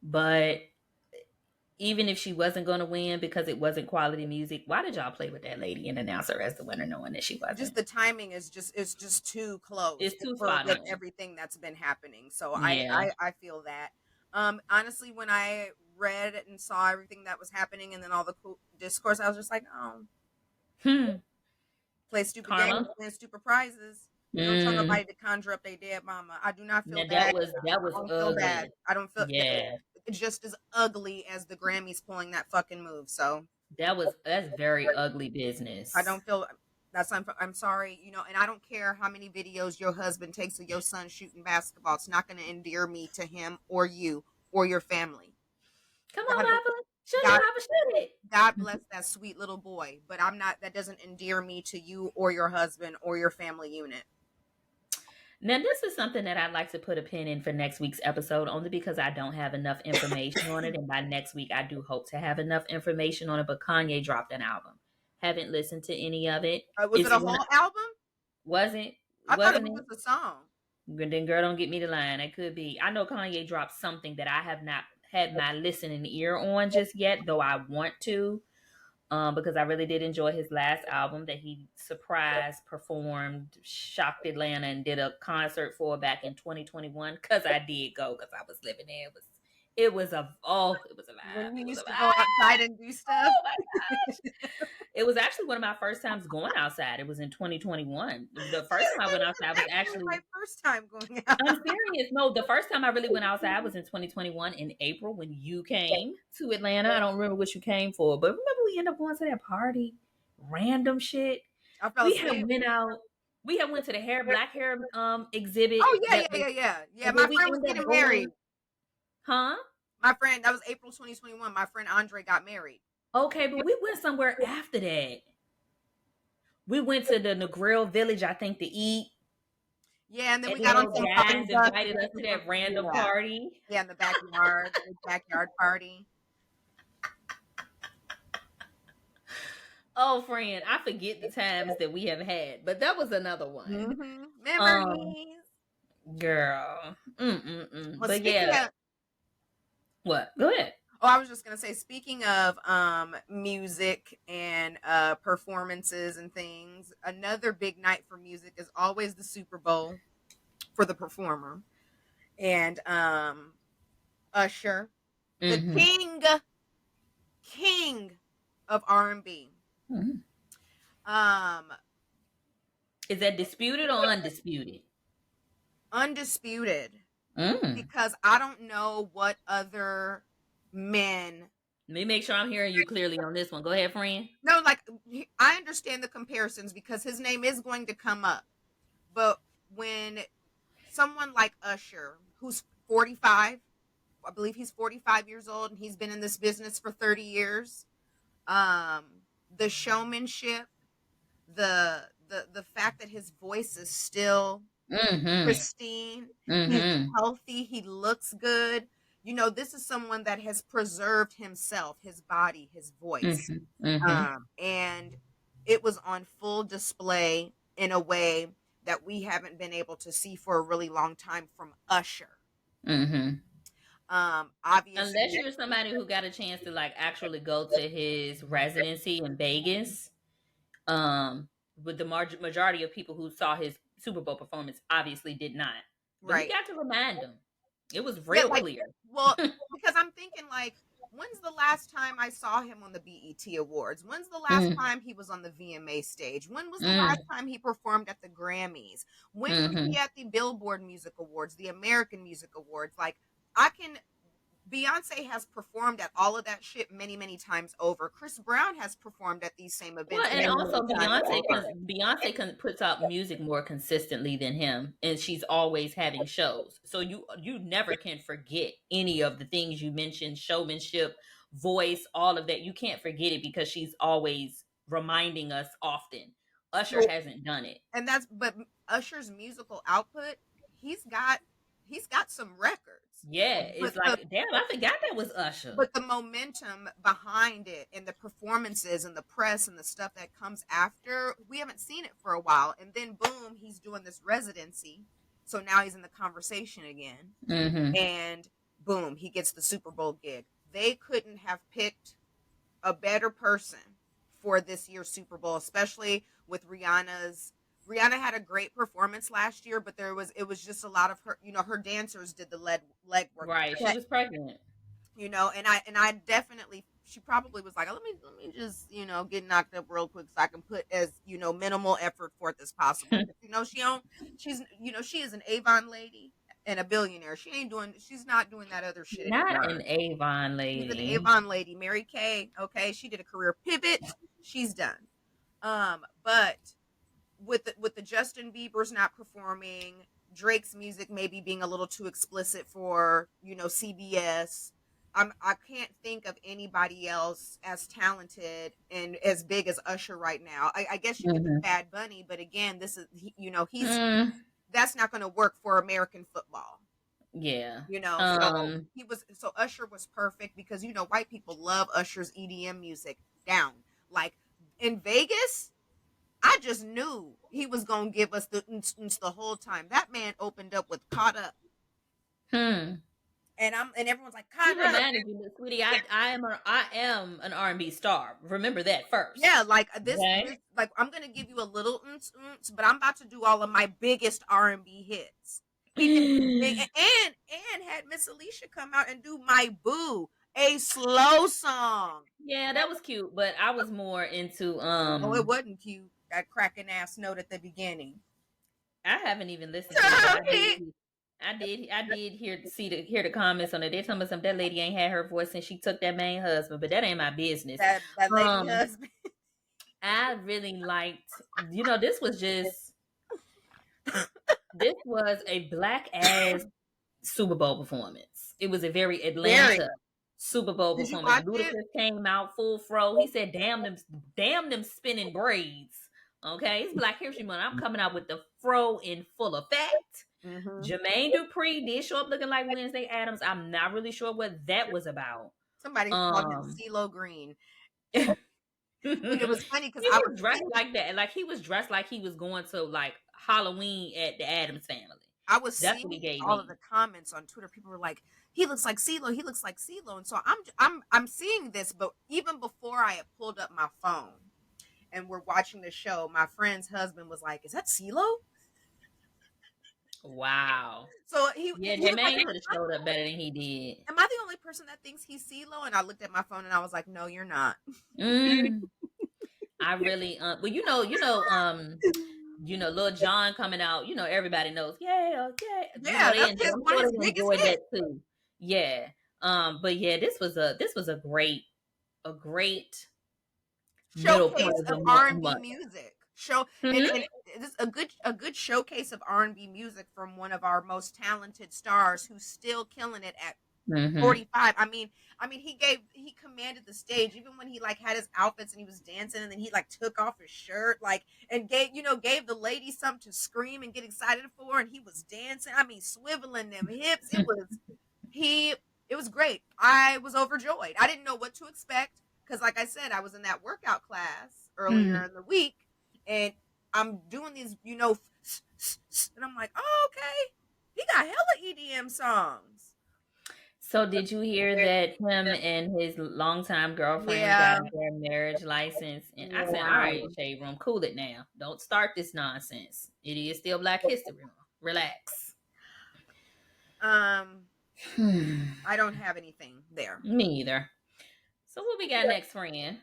but even if she wasn't going to win because it wasn't quality music, why did y'all play with that lady and announce her as the winner, knowing that she Just wasn't? the timing is just it's just too close It's too for spot with on. everything that's been happening. So Yeah. I feel that. Honestly, when I read and saw everything that was happening and then all the discourse, I was just like, oh, Hmm. play stupid games, Karma. win stupid prizes. Don't tell Mm. nobody to conjure up their dead mama. I do not Now feel that bad. was that I was don't feel bad. ugly. I don't feel that Yeah. it's just as ugly as the Grammys pulling that fucking move. So That's very ugly I business. don't feel that's I'm sorry, and I don't care how many videos your husband takes of your son shooting basketball. It's not going to endear me to him or you or your family. Come on, God, Papa. Shoot it, God, Papa. Shoot God it. bless that sweet little boy, but I'm not. That doesn't endear me to you or your husband or your family unit. Now, this is something that I'd like to put a pin in for next week's episode, only because I don't have enough information on it. And by next week, I do hope to have enough information on it. But Kanye dropped an album. Haven't listened to any of it. Was it It's a one. whole album? Wasn't I thought it wasn't was it? just a song. Then girl, don't get me the line. It could be. I know Kanye dropped something that I have not had my listening ear on just yet, though I want to. Because I really did enjoy his last album that he surprised, performed, shocked Atlanta, and did a concert for back in 2021. Because I did go because I was living there. It was a vibe. When you It was a used to vibe. go outside and do stuff. Oh my gosh! It was actually one of my first times going outside. It was in 2021. The first time I went outside was Actually, actually my first time going out. I'm serious. No, the first time I really went outside was in 2021 in April when you came to Atlanta. I don't remember what you came for, but remember we ended up going to that party, random shit. I fell We had asleep. went out. We had went to the black hair exhibit Oh yeah, that yeah, was, yeah, yeah, yeah. and then My we friend was ended up getting married. going, huh? My friend, that was April 2021. My friend Andre got married. Okay, but we went somewhere after that. We went to the Negril Village, I think, to eat. Yeah, and then And we then got on those some guys party bus to invited us get to to that random yeah, party. yeah, in the backyard, the backyard party. Oh, friend, I forget the times that we have had, but that was another one. Um, Memories. girl, Well, but speaking yeah, of, what? Go ahead. I was just gonna say, speaking of music and performances and things, another big night for music is always the Super Bowl for the performer. And Usher, the Mm-hmm. king of R&B. Mm-hmm. Um Is that disputed or undisputed? Undisputed, Mm. because I don't know what other men. Let me make sure I'm hearing you clearly on this one. Go ahead, friend. No, like I understand the comparisons because his name is going to come up. But when someone like Usher, who's 45, I believe he's 45 years old and he's been in this business for 30 years, the showmanship, the fact that his voice is still Mm-hmm. pristine, he's Mm-hmm. healthy, he looks good. This is someone that has preserved himself, his body, his voice. Mm-hmm. Mm-hmm. And it was on full display in a way that we haven't been able to see for a really long time from Usher. Mm-hmm. Obviously, Unless you're somebody who got a chance to like actually go to his residency in Vegas, with the majority of people who saw his Super Bowl performance obviously did not. But we right. got to remind them. It was Yeah, real like, clear. well, because I'm thinking, like, when's the last time I saw him on the BET Awards? When's the last Mm, time he was on the VMA stage? When was the last mm, time he performed at the Grammys? When was he mm-hmm, at the Billboard Music Awards, the American Music Awards? Like, I can Beyonce has performed at all of that shit many, many times over. Chris Brown has performed at these same Well, events and many, also many times over. Beyonce puts out music more consistently than him, and she's always having shows. So you never can forget any of the things you mentioned: showmanship, voice, all of that. You can't forget it because she's always reminding us often. Usher So, hasn't done it. and that's but Usher's musical output, he's got he's got some records. Yeah, it's But the like damn, I forgot that was Usher. but the momentum behind it and the performances and the press and the stuff that comes after, we haven't seen it for a while. And then boom, he's doing this residency. So now he's in the conversation again. Mm-hmm. And boom, he gets the Super Bowl gig. They couldn't have picked a better person for this year's Super Bowl, especially with Rihanna's. Rihanna had a great performance last year, but it was just a lot of her, her dancers did the leg work. Right, she was pregnant. And I definitely, she probably was like, let me just, get knocked up real quick so I can put as, minimal effort forth as possible. She don't she is an Avon lady and a billionaire. She's not doing that other shit Not anymore. an Avon She's an lady. Avon lady. Mary Kay, okay, she did a career pivot. She's done. But with the Justin Bieber's not performing, Drake's music maybe being a little too explicit for CBS. I can't think of anybody else as talented and as big as Usher right now. I guess you could do Mm-hmm. Bad Bunny, but again, this is he's Mm, that's not going to work for American football. yeah. So Usher was perfect because white people love Usher's EDM music down. Like in Vegas, I just knew he was gonna give us the whole time. That man opened up with "Caught Up," Hmm. and everyone's like He "Caught Up." reminded you, sweetie. I am an R&B star. Remember that first. Yeah, like this Okay. like I'm gonna give you a little but I'm about to do all of my biggest R&B hits. He did big, and had Miss Alicia come out and do "My Boo," a slow song. Yeah, that was cute, but I was more into No, it wasn't cute. That cracking ass note at the beginning. I haven't even listened to it, but I did hear the comments on it. They told me some that lady ain't had her voice since she took that main husband, but that ain't my business. that lady Um, husband. I really liked, this was a black ass Super Bowl performance. It was a very Very. Atlanta Super Bowl Did you performance. watch it? Ludacris came out full fro. He said, damn them spinning braids." Okay, it's Black History Month. I'm coming out with the fro in full effect. Mm-hmm. Jermaine Dupri did show up looking like Wednesday Adams. I'm not really sure what that was about. Somebody called him Um, CeeLo Green. he And it was funny because I was was dressed like that. Like he was dressed like he was going to like Halloween at the Adams family. That's what he seeing gave all of me. the comments on Twitter. People were like, "He looks like CeeLo. He looks like CeeLo." And so I'm seeing this, but even before I had pulled up my phone and we're watching the show, my friend's husband was like, "Is that CeeLo?" Wow. So Yeah, he was like, Jermaine could have showed up better than he did. "Am I the only person that thinks he's CeeLo?" And I looked at my phone and I was like, "No, you're not." Mm, I really, well, Lil John coming out. Everybody knows. Yeah, yeah. Yeah, They that's enjoyed. I'm one of sure his they biggest enjoyed hits. that too. Yeah. But yeah, this was a great middle point Showcase of of the R&B month. music. Show Mhm. and this a good showcase of R&B music from one of our most talented stars who's still killing it at Mhm. 45. I mean he commanded the stage even when he like had his outfits and he was dancing and then he like took off his shirt like and gave the ladies something to scream and get excited for and he was dancing. I mean swiveling them hips. He it was great. I was overjoyed. I didn't know what to expect because, like I said, I was in that workout class earlier Mhm. in the week, and I'm doing these, and I'm like, oh, okay, he got hella EDM songs. So did you hear that him and his longtime girlfriend got Yeah, their marriage license? And I said, all yeah. right, Shade Room, cool it now. Don't start this nonsense. It is still Black History Month. Relax. Um, Hmm. I don't have anything there. Me either. So what we got next, friend?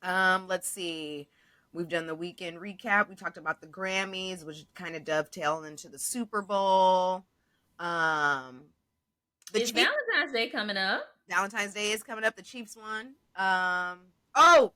Let's see. We've done the weekend recap. We talked about the Grammys, which kind of dovetail into the Super Bowl. Um, The It's Chiefs. Valentine's Day coming up. Valentine's Day is coming up. The Chiefs won. Oh,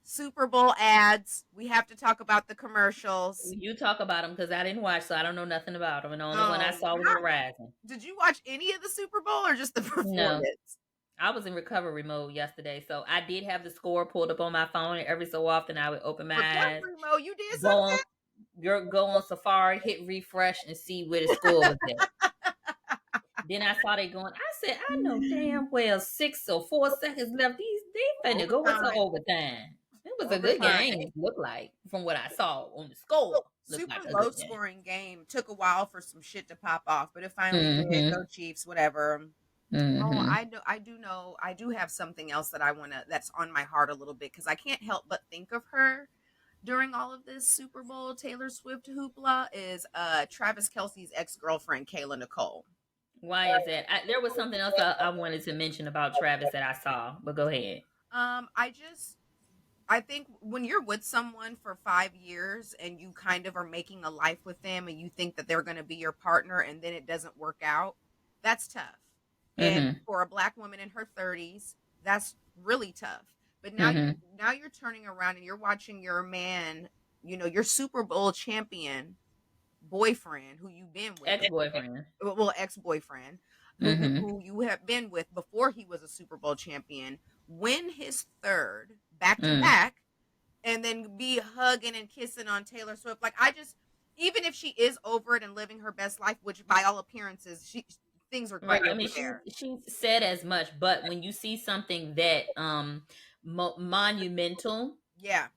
Super Bowl ads. We have to talk about the commercials. You talk about them because I didn't watch, so I don't know nothing about them. And the only one I Oh, saw was how, Verizon. did you watch any of the Super Bowl or just the No, performance? I was in recovery mode yesterday, so I did have the score pulled up on my phone, and every so often I would open my eyes, Recovery mode. You did go on, something? go on Safari, hit refresh, and see where the score was at. Then I saw they going. I said, I know damn well 6 or 4 seconds left. They finna go into Overtime. overtime. It was a good Overtime. game. Looked like from what I saw on the score. Looked Super like a low good game. scoring game. Took a while for some shit to pop off, but it finally did. Mm-hmm. Go Chiefs, whatever. Oh, Mm-hmm. I do have something else that I wanna that's on my heart a little bit because I can't help but think of her during all of this Super Bowl Taylor Swift hoopla is Travis Kelsey's ex-girlfriend Kayla Nicole. Why is that? There was something else I wanted to mention about Travis that I saw, but go ahead. I think when you're with someone for 5 years and you kind of are making a life with them and you think that they're going to be your partner and then it doesn't work out, that's tough. And Mm-hmm. for a black woman in her 30s, that's really tough. But Mm-hmm. now you're turning around and you're watching your man, your Super Bowl champion boyfriend who you've been with, Ex-boyfriend. well, ex-boyfriend Mm-hmm. who you have been with before he was a Super Bowl champion, win his third back to Mm. back, and then be hugging and kissing on Taylor Swift. Like I just, even if she is over it and living her best life, which by all appearances, things are Right. great I over mean, there. she said as much, but when you see something that monumental, Yeah,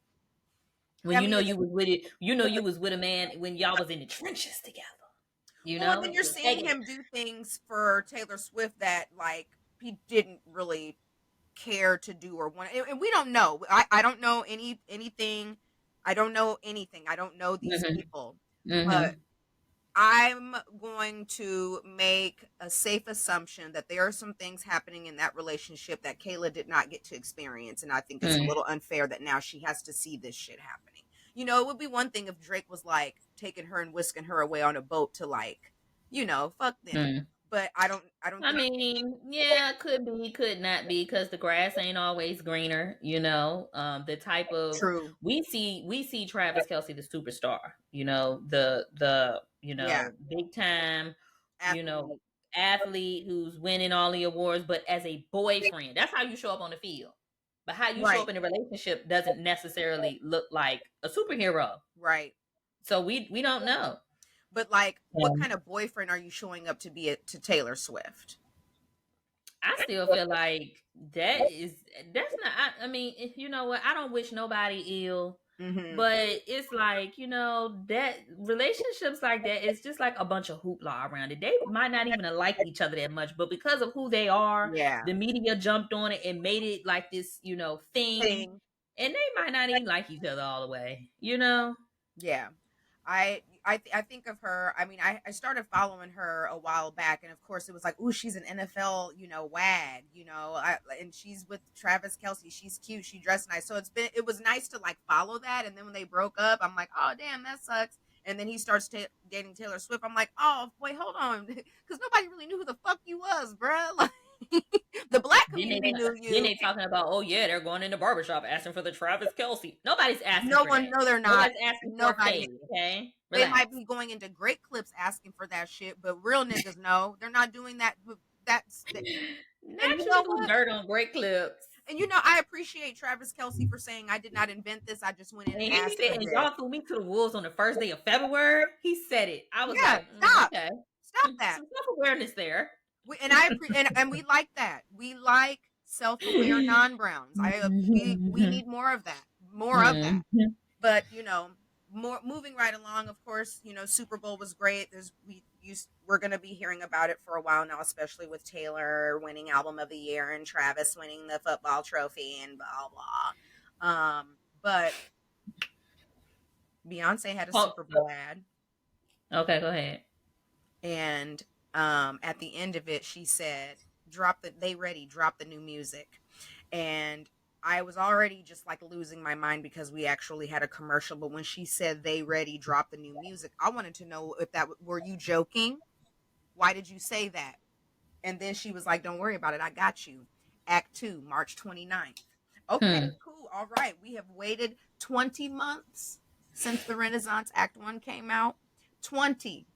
when I you mean, know you was with it, you know you was with a man when y'all was in the trenches together. You well, and then know, you're seeing him do things for Taylor Swift that like he didn't really care to do or want, and we don't know. I don't know anything. I don't know anything. I don't know these Mm-hmm. people, but Mm-hmm. I'm going to make a safe assumption that there are some things happening in that relationship that Kayla did not get to experience. And I think it's a Mm-hmm. little unfair that now she has to see this shit happening. It would be one thing if Drake was like taking her and whisking her away on a boat to like, fuck them. Mm-hmm. But I don't I think mean, yeah, could be, could not be, because the grass ain't always greener. The type of true. we see Travis Kelsey, the superstar. Yeah. Big time. You know, Athlete. athlete who's winning all the awards, but as a boyfriend, that's how you show up on the field. But how you show Right. up in a relationship doesn't necessarily look like a superhero. Right. So we don't know. But like, what Um, kind of boyfriend are you showing up to be to Taylor Swift? I still feel like that's not. I mean, you know what? I don't wish nobody ill, Mm-hmm. but it's like that relationships like that. It's just like a bunch of hoopla around it. They might not even like each other that much, but because of who they are, Yeah. the media jumped on it and made it like this, thing, Thing. and they might not even like each other all the way. You know. Yeah. I think of her. I mean, I started following her a while back, and of course, it was like, "Ooh, she's an NFL, wag." And she's with Travis Kelsey. She's cute. She dressed nice. So it was nice to like follow that. And then when they broke up, I'm like, "Oh, damn, that sucks." And then he starts dating Taylor Swift. I'm like, "Oh, wait, hold on," because nobody really knew who the fuck you was, bruh. Like, the black Then they community knew then you. they talking about, oh yeah, they're going in the barbershop asking for the Travis Kelsey. Nobody's asking No for one, that. no, they're not. Nobody's asking for a Nobody. fade. Okay, They might relax. be going into great clips asking for that shit, but real niggas know they're not doing that. That's and Not you you know do what? dirt on great clips. And I appreciate Travis Kelsey for saying I did not invent this. I just went in And and he asked for said, and this. y'all threw me to the wolves on the first day of February. He said it. I was Yeah, like, stop, okay, stop some that. self awareness there. And we like that. We like self-aware non-browns. We need more of that. More of that. Mhm. But more moving right along. Of course, Super Bowl was great. We're going to be hearing about it for a while now, especially with Taylor winning Album of the Year and Travis winning the football trophy and blah blah. But Beyonce had a Oh, Super Bowl ad, okay, go ahead. and at the end of it, she said, drop the new music," and I was already just like losing my mind because we actually had a commercial. But when she said "they ready, drop the new music," I wanted to know if were you joking? Why did you say that? And then she was like, "Don't worry about it. I got you." Act 2, March 29th. Okay, Hmm. cool. All right. We have waited 20 months since the Renaissance Act 1 came out. 20.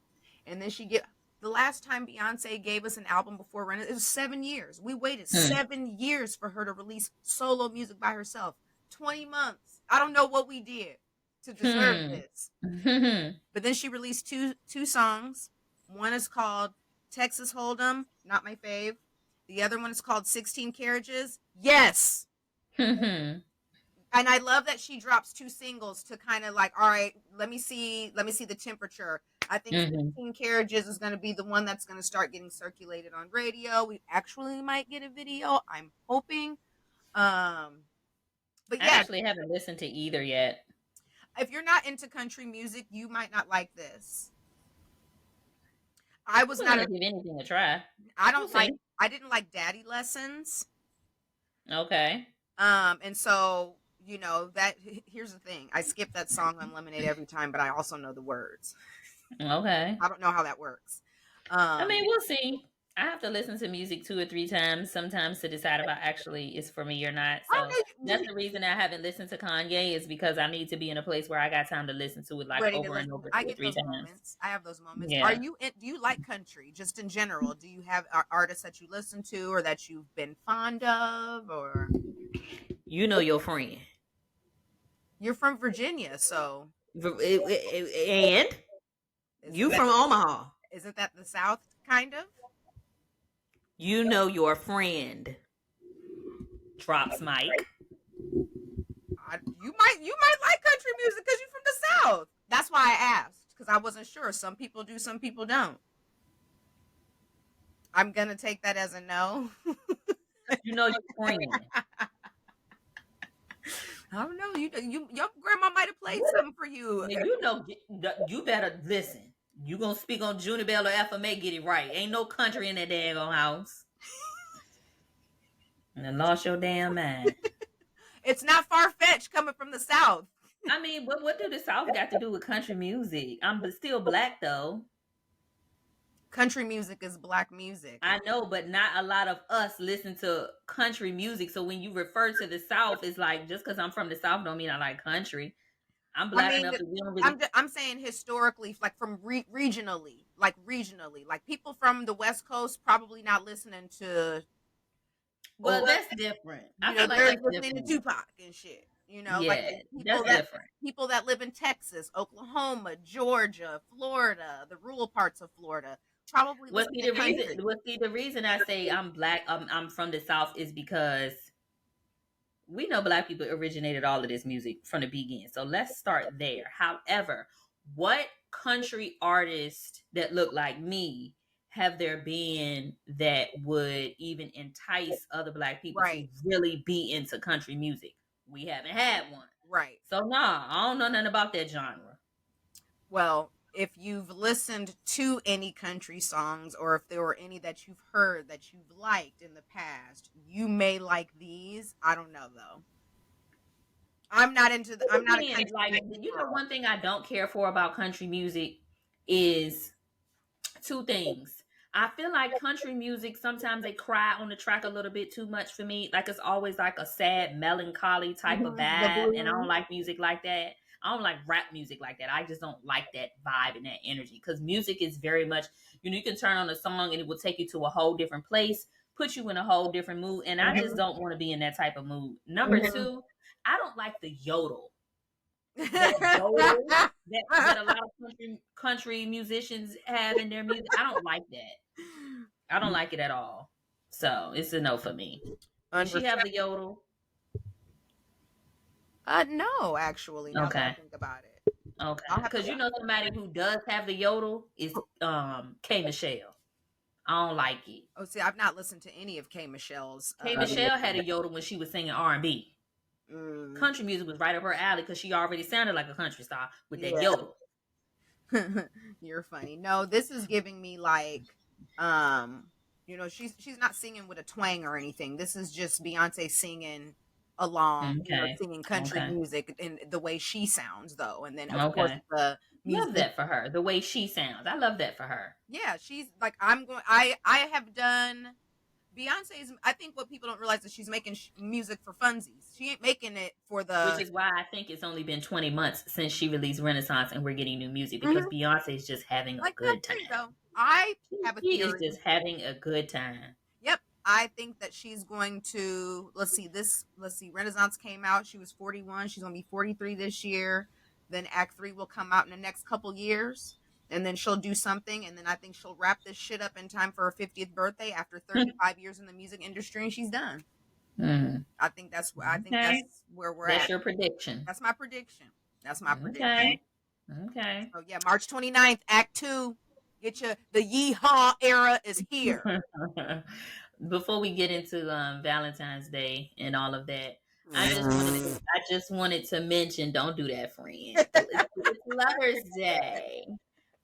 And then she get the last time Beyonce gave us an album before Renaissance, it was 7 years. We waited Hmm. 7 years for her to release solo music by herself. 20 months. I don't know what we did to deserve Hmm. this. Hmm. But then she released two songs. One is called Texas Hold'em, not my fave. The other one is called 16 Carriages. Yes. Hmm. And I love that she drops two singles to kind of like, all right, let me see the temperature. I think Hmm. 16 Carriages is going to be the one that's going to start getting circulated on radio. We actually might get a video. I'm hoping. Um, but I yeah, actually haven't listened to either yet. if you're not into country music, you might not like this. I I'm was not willing a to give anything a try. I We'll don't see. like I didn't like Daddy Lessons. Okay. And so, that here's the thing. I skip that song on Lemonade every time, but I also know the words. Okay. I don't know how that works. I mean, Um, we'll see. I have to listen to music 2 or 3 times sometimes to decide if I actually is for me or not. I So don't know. that's the reason I haven't listened to Kanye is because I need to be in a place where I got time to listen to it like Ready to over and listen. over I two or get three those times. moments. I have those moments. Are Yeah. you? Do you like country, just in general? Do you have artists that you listen to, or that you've been fond of, or You know your friend. you're from Virginia, so And isn't you that from Omaha. isn't that the South kind of? You know your friend. Drops Mike. You might like country music because you're from the South. That's why I asked, because I wasn't sure. Some people do, some people don't. I'm gonna take that as a no. You know your friend. I don't know. Your grandma might have played something for you. Yeah, you know, you better listen. You gonna speak on Junior Bell or FMA, get it right. Ain't no country in that daggone house. And I lost your damn mind. It's not far fetched coming from the South. I mean, what do the South got to do with country music? I'm still black though. Country music is black music. I know, but not a lot of us listen to country music. So when you refer to the South, it's like just because I'm from the South don't mean I like country. I'm I black mean, enough to we don't I'm really. I'm saying historically, like from regionally, like people from the West Coast probably not listening to Well, old. that's different. I feel like They're that's listening to different. Tupac and shit. Like Yeah, people that's that different. people that live in Texas, Oklahoma, Georgia, Florida, the rural parts of Florida, probably Well, listen see to the reason. country. Well, see the reason I say I'm black. I'm from the South is because we know black people originated all of this music from the beginning. So let's start there. However, what country artists that look like me have there been that would even entice other black people to Right, really be into country music? We haven't had one. right. So nah, I don't know nothing about that genre. Well, if you've listened to any country songs, or if there were any that you've heard that you've liked in the past, you may like these. I don't know though. I'm not a Again, country like music girl. one thing I don't care for about country music is two things. I feel like country music sometimes they cry on the track a little bit too much for me. Like it's always like a sad, melancholy type of The vibe, and I don't blues. like music like that. I don't like rap music like that. I just don't like that vibe and that energy because music is very much, you can turn on a song and it will take you to a whole different place, put you in a whole different mood, and I just don't want to be in that type of mood. Number two, I don't like the yodel. That yodel that a lot of country musicians have in their music. I don't like that. I don't like it at all. So it's a no for me. Did she have the Understand? yodel? No, actually, now that I Okay. think about it, Okay. I'll have to Because look. somebody who does have the yodel is K Michelle. I don't like it. Oh, see, I've not listened to any of K Michelle's. K Michelle had a yodel when she was singing R&B. Mm, Country music was right up her alley because she already sounded like a country star with that yeah, yodel. you're funny. No, this is giving me like, she's not singing with a twang or anything. This is just Beyonce singing along, Okay. singing country Okay. music in the way she sounds, though. And then of course Okay. Love music. that for her. The way she sounds. I love that for her. Yeah, she's like, I have done Beyonce's. I think what people don't realize is she's making music for funsies. She ain't making it for Which the. is why I think it's only been 20 months since she released Renaissance and we're getting new music because Mhm. Beyonce is just having a Like, yeah, good there you time. go. I have a She is theory. just having a good time. Yep. I think that she's going to, let's see, Renaissance came out. She was 41. She's going to be 43 this year. Then Act 3 will come out in the next couple years. And then she'll do something. And then I think she'll wrap this shit up in time for her 50th birthday after 35 years in the music industry, and she's done. Mm. I think Okay. that's where we're That's at. your prediction. That's my prediction. That's my prediction. Okay. Okay. So yeah, March 29th, Act 2. Get your the yeehaw era is here. Before we get into Valentine's Day and all of that, I just wanted to mention. Don't do that, friend. It's Lovers Day.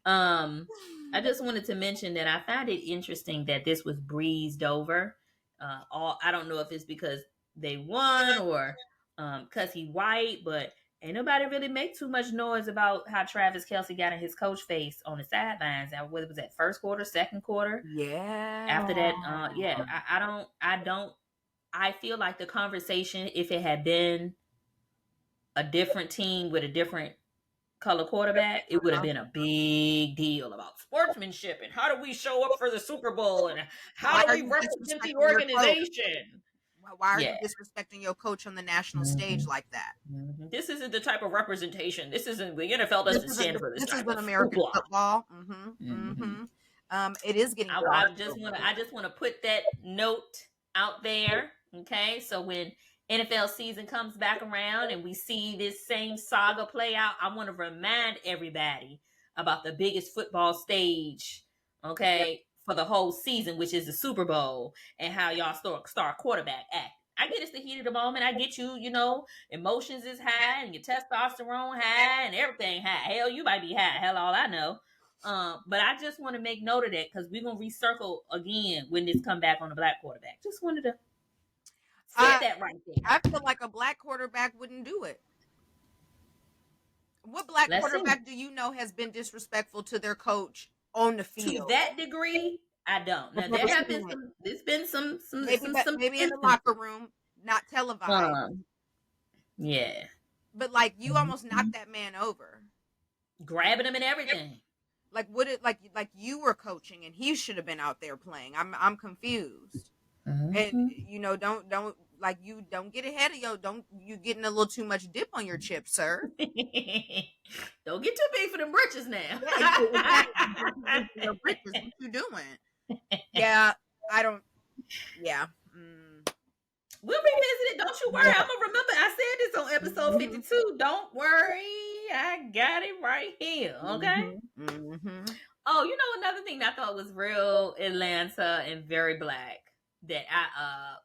Um, I just wanted to mention that I found it interesting that this was breezed over. All I don't know if it's because they won or because he white, but ain't nobody really make too much noise about how Travis Kelsey got in his coach face on the sidelines. Whether it was that first quarter, second quarter, Yeah. after that, yeah, I don't. I feel like the conversation, if it had been a different team with a different color quarterback, it would have been a big deal about sportsmanship and how do we show up for the Super Bowl and Why how do are we you represent the disrespecting your coach? organization. Why are Yeah. you disrespecting your coach on the national stage Mhm. like that? Mhm. This isn't the type of representation. This isn't the NFL doesn't stand for this This type isn't of American hoopla. football. Mm-hmm. Mhm. Mm-hmm. It is getting I glossed just over. want to put that note out there. Okay, so when NFL season comes back around and we see this same saga play out, I want to remind everybody about the biggest football stage. Okay, for the whole season, which is the Super Bowl, and how y'all star quarterback act. I get it's the heat of the moment. I get you. You know, emotions is high and your testosterone high and everything high. Hell, you might be high. Hell, all I know. But I just want to make note of that because we're gonna recircle again when this come back on the black quarterback. Just wanted to say I that right I there. feel like a black quarterback wouldn't do it. What black Let's see. quarterback do you know has been disrespectful to their coach on the To field? that degree, I don't. I've Now never there have been seen it. some. There's been Maybe that, some maybe in the instances. locker room, not televised. Yeah, But like you almost knocked that man over. grabbing him and everything. Like what it like you were coaching and he should have been out there playing. I'm confused. And Mm-hmm. don't like you don't get ahead of don't you getting a little too much dip on your chip, sir. Don't get too big for them britches now. Yeah, exactly. Your britches, what you doing? Yeah, I don't. Yeah. We'll revisit it. Don't you worry. I'm gonna remember. I said this on episode Mhm. 52. Don't worry. I got it right here. Okay. Mhm. Mhm. Oh, you know another thing that I thought was real Atlanta and very black that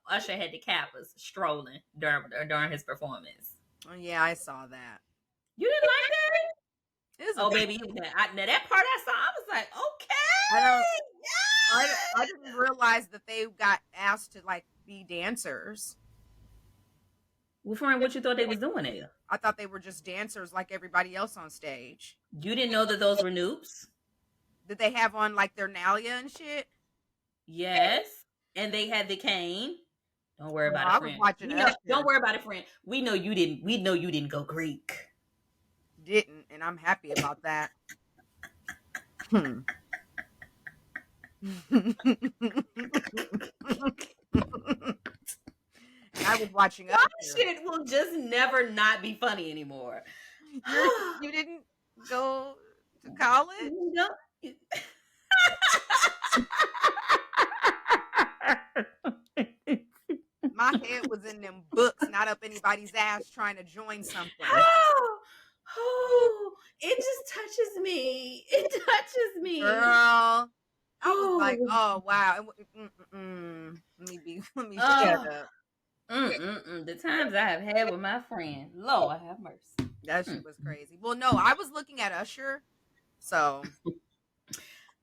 Usher had the Kappas strolling during his performance. Oh, yeah, I saw that. You didn't like that? It is Oh, okay. baby, now that part I saw, I was like, I don't. okay, I yes. didn't realize that they got asked to like be dancers. Well, friend, what you thought they was doing there? I thought they were just dancers like everybody else on stage. You didn't know that those were noobs? Did they have on like their Nalia and shit? Yes, and they had the cane. Don't worry Well, about it, I was friend. watching We know. Don't Usher. worry about it, friend. We know you didn't. We know you didn't go Greek. Didn't, and I'm happy about that. Hmm. I was watching That Usher. shit will just never not be funny anymore. You didn't go to college? No. My head was in them books, not up anybody's ass trying to join something. Oh, oh, it just touches me. It touches me. Girl, I was like, Oh, oh wow. Let me shut oh, up. the times I have had with my friend, Lord have mercy. That shit was crazy. Well, no, I was looking at Usher, so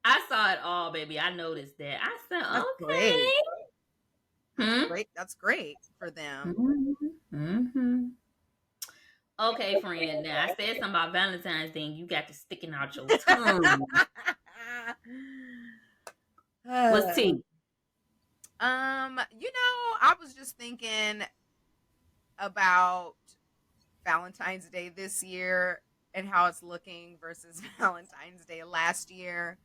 I saw it all, baby. I noticed that. I that's said, great. okay. Great. That's great for them. Mm-hmm. Okay, friend. Now I said something about Valentine's Day, and you got to sticking out your tongue. What's tea? I was just thinking about Valentine's Day this year and how it's looking versus Valentine's Day last year.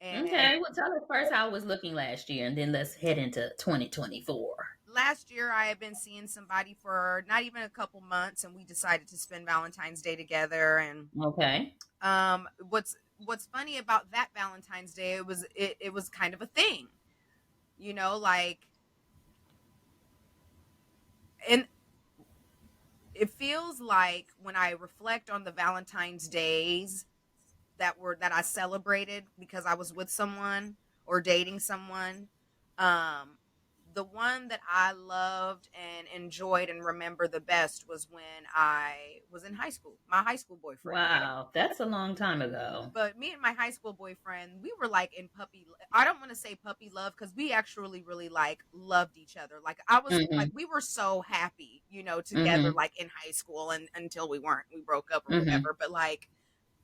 And Okay, well, tell us first how it was looking last year, and then let's head into 2024. last year I had been seeing somebody for not even a couple months, and we decided to spend Valentine's Day together. And Okay. what's funny about that Valentine's Day, it was kind of a thing, like, and it feels like when I reflect on the Valentine's days that I celebrated because I was with someone or dating someone. Um, the one that I loved and enjoyed and remember the best was when I was in high school, my high school boyfriend. Wow, that's a long time ago. But me and my high school boyfriend, we were like in puppy. I don't want to say puppy love because we actually really like loved each other. Like I was like Mm-hmm. we were so happy, together Mm-hmm. like in high school and until we weren't, we broke up or Mm-hmm. whatever. But like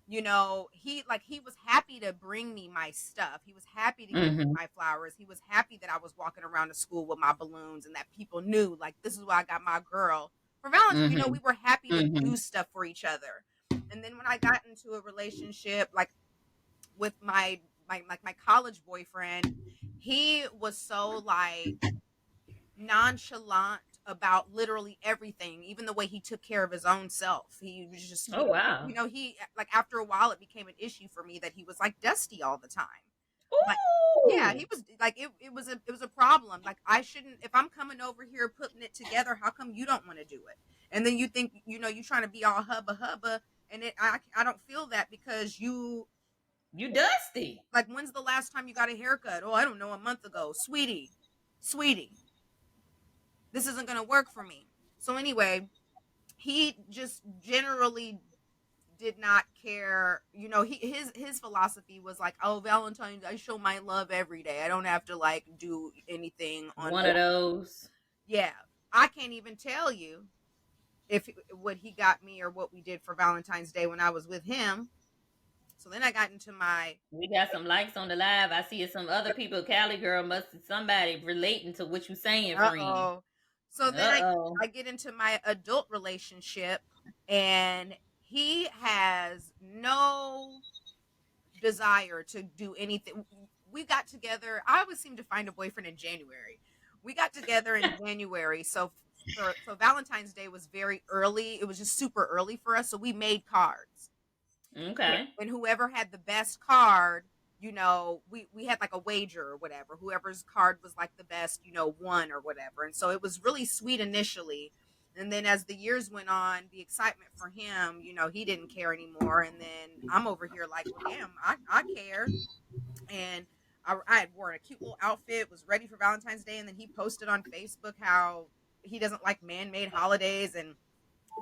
he was happy to bring me my stuff. He was happy to give me Mm-hmm. my flowers. He was happy that I was walking around the school with my balloons and that people knew like this is why I got my girl for Valentine's. Mm-hmm. We were happy to Mm-hmm. do stuff for each other. And then when I got into a relationship like with my college boyfriend, he was so like nonchalant about literally everything, even the way he took care of his own self. He was just, Oh wow. he like after a while it became an issue for me that he was like dusty all the time. Like, yeah, he Ooh, was like it was a problem. Like I shouldn't if I'm coming over here putting it together, how come you don't want to do it? And then you think, you trying to be all hubba hubba and I don't feel that because you you dusty. like when's the last time you got a haircut? Oh, I don't know, a month ago. Sweetie, this isn't going to work for me. So anyway, he just generally did not care. His philosophy was like, "Oh, Valentine's, I show my love every day. I don't have to like do anything on." One of those. Yeah, I can't even tell you if what he got me or what we did for Valentine's Day when I was with him. So then I got into my We got some likes on the live. I see some other people. Cali girl must somebody relating to what you saying, friend. uh-oh. So then Uh I oh. I get into my adult relationship and he has no desire to do anything. We got together. I always seem to find a boyfriend in January. We got together in January. So Valentine's Day was very early. It was just super early for us. So we made cards. Okay. And whoever had the best card, we had like a wager or whatever. Whoever's card was like the best, won or whatever. And so it was really sweet initially. And then as the years went on, the excitement for him, he didn't care anymore. And then I'm over here like, well, damn, I care. And I had worn a cute little outfit, was ready for Valentine's Day. And then he posted on Facebook how he doesn't like man made holidays and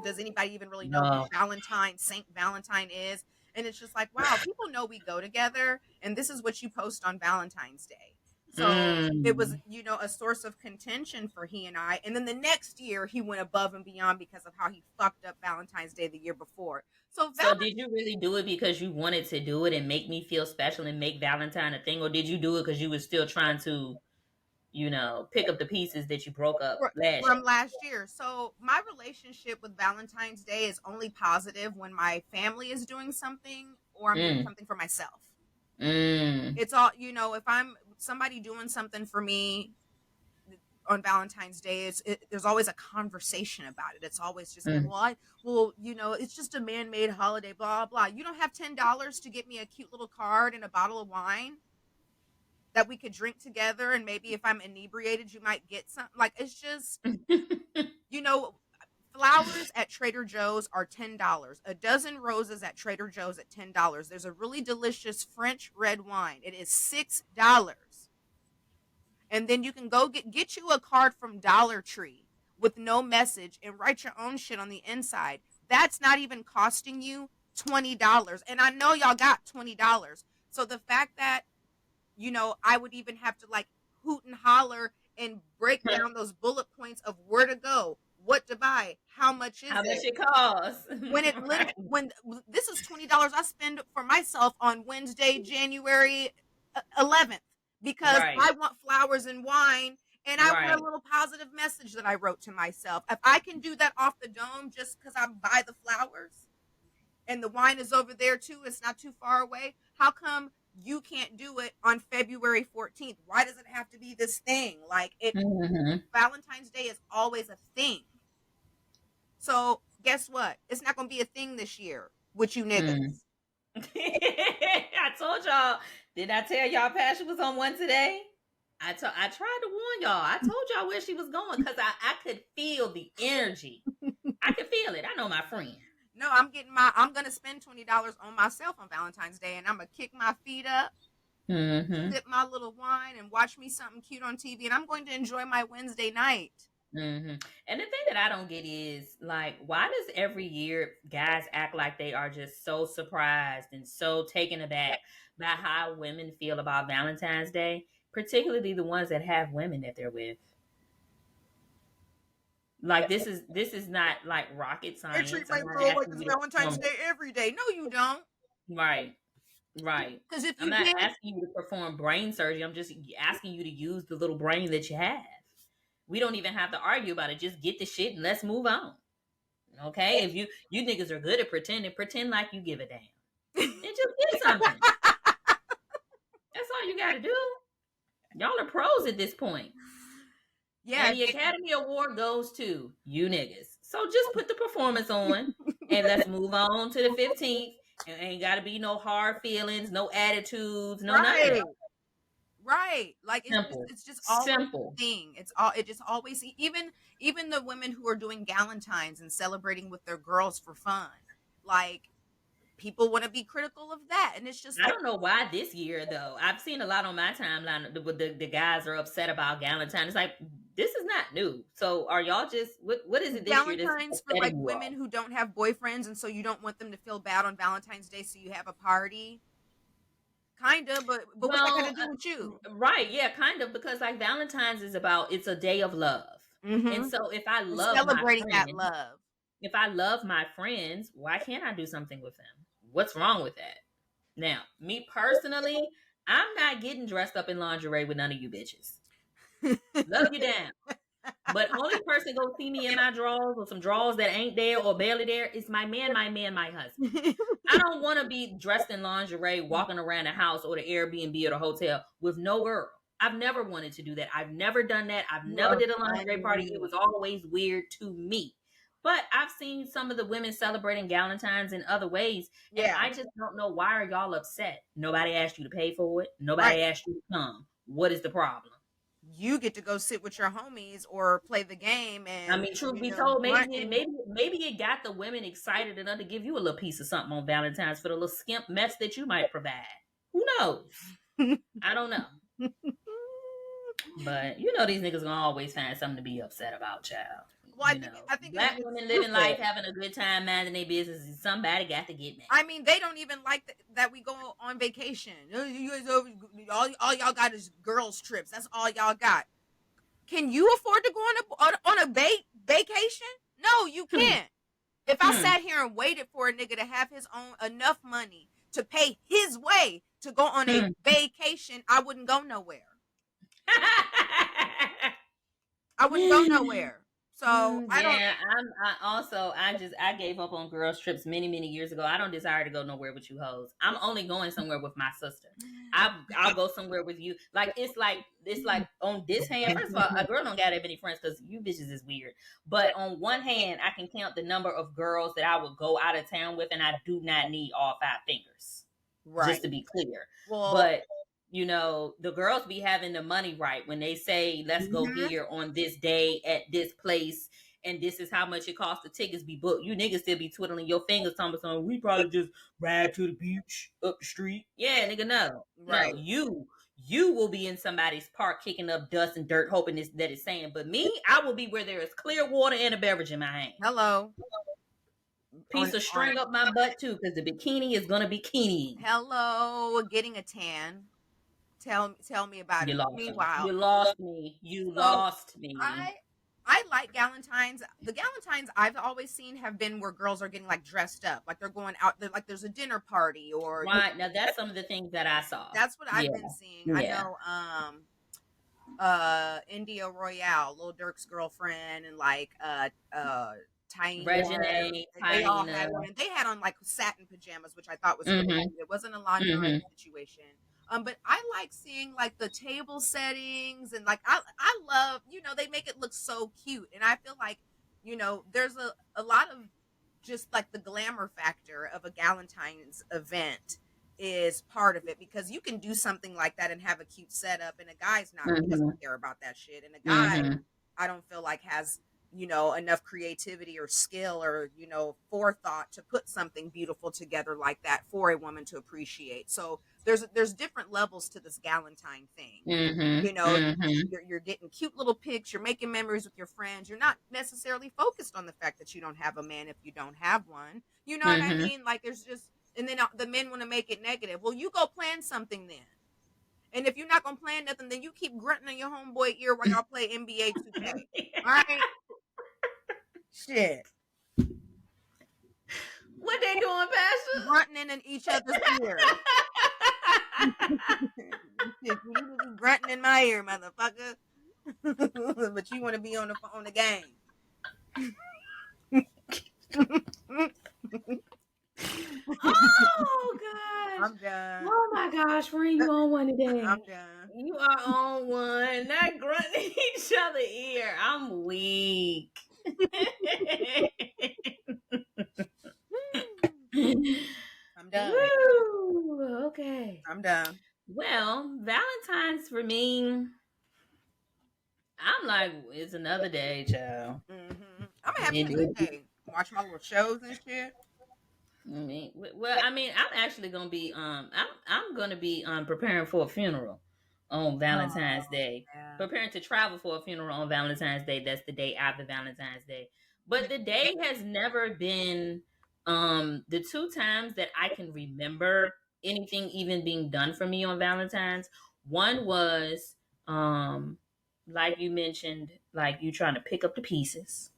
does anybody even really know who No. Saint Valentine is? And it's just like, wow, people know we go together, and this is what you post on Valentine's Day. So it was, Mm. a source of contention for he and I. And then the next year, he went above and beyond because of how he fucked up Valentine's Day the year before. So So did you really do it because you wanted to do it and make me feel special and make Valentine a thing, or did you do it because you were still trying to, pick up the pieces that you broke up last from last year. So my relationship with Valentine's Day is only positive when my family is doing something or I'm doing year? something for myself. Mm. Mm. It's all, if I'm somebody doing something for me on Valentine's Day, there's always a conversation about it. It's always just been, Mm. well, it's just a man-made holiday, blah blah. You don't have $10 to get me a cute little card and a bottle of wine that we could drink together, and maybe if I'm inebriated, you might get some. Like it's just, you know, flowers at Trader Joe's are $10. A dozen roses at Trader Joe's at $10. There's a really delicious French red wine. It is $6. And then you can go get you a card from Dollar Tree with no message and write your own shit on the inside. That's not even costing you $20. And I know y'all got $20. So the fact that, I would even have to like hoot and holler and break down those bullet points of where to go, what to buy, how much is How much it. it costs? When it Right. when this is $20 I spend for myself on Wednesday, January 11th, because Right. I want flowers and wine, and I want a Right. little positive message that I wrote to myself. If I can do that off the dome just because I buy the flowers and the wine is over there too, it's not too far away. How come you can't do it on February 14th? Why does it have to be this thing? Like it Mm-hmm. Valentine's Day is always a thing. So guess what? It's not going to be a thing this year with you Mm. niggas. I told y'all. Did I tell y'all Passion was on one today? I tried to warn y'all. I told y'all where she was going because I could feel the energy. I could feel it. I know my friend. No, I'm gonna spend $20 on myself on Valentine's Day, and I'm gonna kick my feet up, Mm-hmm. sip my little wine, and watch me something cute on TV, and I'm going to enjoy my Wednesday night. Mm-hmm. And the thing that I don't get is like, why does every year guys act like they are just so surprised and so taken aback by how women feel about Valentine's Day, particularly the ones that have women that they're with? Like this is not like rocket I treat science. I'm my not girl like asking it's you to Valentine's perform Day every day. No, you don't. right, right. Because if I'm you not did, asking you to perform brain surgery. I'm just asking you to use the little brain that you have. We don't even have to argue about it. Just get the shit and let's move on. Okay? If you niggas are good at pretending, pretend like you give a damn. And just get something. That's all you gotta do. Y'all are pros at this point. yeah, And the Academy Award goes to you niggas. So just put the performance on and let's move on to the 15th. And ain't gotta be no hard feelings, no attitudes, no none of right, that. right. Like Simple. it's just always Simple. a thing. It just always even the women who are doing Galentines and celebrating with their girls for fun, like people want to be critical of that, and it's just I like don't know why this year though. I've seen a lot on my timeline. The guys are upset about Galentine. It's like this is not new. So are y'all just what is it this year that's Valentine's for like upsetting you women all? who don't have boyfriends, and so you don't want them to feel bad on Valentine's Day, so you have a party. Kinda, but what's that got to Well, do with you? right, yeah, kind of because like Valentine's is about it's a day of love. And Mm-hmm. so if I And love my celebrating that friend, love. if I love my friends, why can't I do something with them? What's wrong with that? Now, me personally, I'm not getting dressed up in lingerie with none of you bitches. Love you down. But only person gonna see me in my drawers or some drawers that ain't there or barely there is my husband. I don't want to be dressed in lingerie walking around the house or the Airbnb or the hotel with no girl. I've never wanted to do that. I've never done that. I've You never are did a lingerie party. It funny. was always weird to me. But I've seen some of the women celebrating Galentine's in other ways, and Yeah, I just don't know why are y'all upset. Nobody asked you to pay for it. right. Nobody asked you to come. What is the problem? You get to go sit with your homies or play the game, I and mean, truth you be know, told, maybe blunt it, and maybe it got the women excited enough to give you a little piece of something on Valentine's for the little skimp mess that you might provide. Who knows? I don't know. But you know these niggas gonna always find something to be upset about, child. well, You know, I think it's black just women living life, stupid. having a good time, minding their business, and somebody got to get mad. I mean, they don't even like that we go on vacation. You guys, all y'all got is girls trips. That's all y'all got. Can you afford to go on a vacation? No, you Hmm. can't. If I Hmm. sat here and waited for a nigga to have his own enough money to pay his way to go on a Hmm. vacation, I wouldn't go nowhere. I wouldn't go nowhere. So I don't. Yeah, I gave up on girls trips many years ago. I don't desire to go nowhere with you hoes. I'm only going somewhere with my sister. I'll go somewhere with you. Like it's like on this hand. First of all, a girl don't got that many friends because you bitches is weird. But on one hand, I can count the number of girls that I would go out of town with, and I do not need all five fingers. Right. Just to be clear. Well. But the girls be having the money right when they say, let's go Mhm. here on this day at this place, and this is how much it costs. The tickets be booked. You niggas still be twiddling your fingers, talking about something. We probably just ride to the beach up the street. Yeah, nigga, no. No, Right. you will be in somebody's park kicking up dust and dirt, hoping that it's sand. But me, I will be where there is clear water and a beverage in my hand. Hello. Piece of string up my butt, too, because the bikini is going to bikini. Hello. Getting a tan. Tell me about You it. lost me. Meanwhile, You lost me. You so lost I me. I like Galentine's. The Galentine's I've always seen have been where girls are getting like dressed up, like they're going out. Like there's a dinner party, or Right. Now that's some of the things that I saw. that's what I've Yeah. been seeing. I Yeah. know India Royale, Lil Durk's girlfriend, and like Taina. Regine, They all Tina. had one, and they had on like satin pajamas, which I thought was really Mm-hmm. cute. It wasn't a lingerie Mm-hmm. situation. But I like seeing like the table settings, and like I love, they make it look so cute, and I feel like, there's a lot of just like the glamour factor of a Galentine's event is part of it, because you can do something like that and have a cute setup, and a guy's not, he doesn't Mm-hmm. care about that shit, and a guy, Mm-hmm. I don't feel like has, enough creativity or skill or, forethought to put something beautiful together like that for a woman to appreciate. So there's different levels to this Galentine thing. Mm-hmm. you know Mm-hmm. you're getting cute little pics, you're making memories with your friends, you're not necessarily focused on the fact that you don't have a man if you don't have one, you know what I Mm-hmm. mean? Like there's just, and then the men want to make it negative. Well, you go plan something then, and if you're not gonna plan nothing, then you keep grunting in your homeboy ear while y'all play NBA 2K. All right, shit, What they doing, Pastor? grunting in each other's ear. Shit, you need to be grunting in my ear, motherfucker. But you want to be on the game. Oh gosh. I'm done. Oh my gosh, friend, you on one today. I'm done. You are on one. Not grunting each other ear. I'm weak. I'm done. Woo. Okay. I'm done. Well, Valentine's for me, I'm like, it's another day, child. I'm gonna have me a good day. Watch my little shows and shit. I'm actually gonna be I'm gonna be preparing for a funeral on Valentine's Oh, Day. yeah. Preparing to travel for a funeral on Valentine's Day. That's the day after Valentine's Day. But the day has never been the two times that I can remember anything even being done for me on Valentine's. One was like you mentioned, like you trying to pick up the pieces.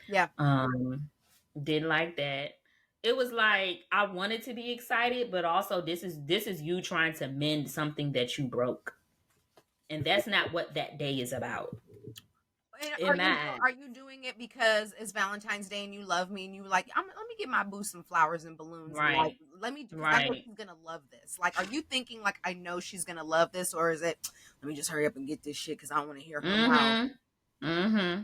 Yeah. Didn't like that. It was like I wanted to be excited, but also this is you trying to mend something that you broke. And that's not what that day is about. And In my eyes. are you doing it because it's Valentine's Day and you love me and you like, let me give my boo some flowers and balloons, and like, Right. let me, because I know Right. she's gonna love this. Like, are you thinking like, I know she's gonna love this, or is it, let me just hurry up and get this shit because I don't want to hear her mouth? Mm-hmm. Mm-hmm.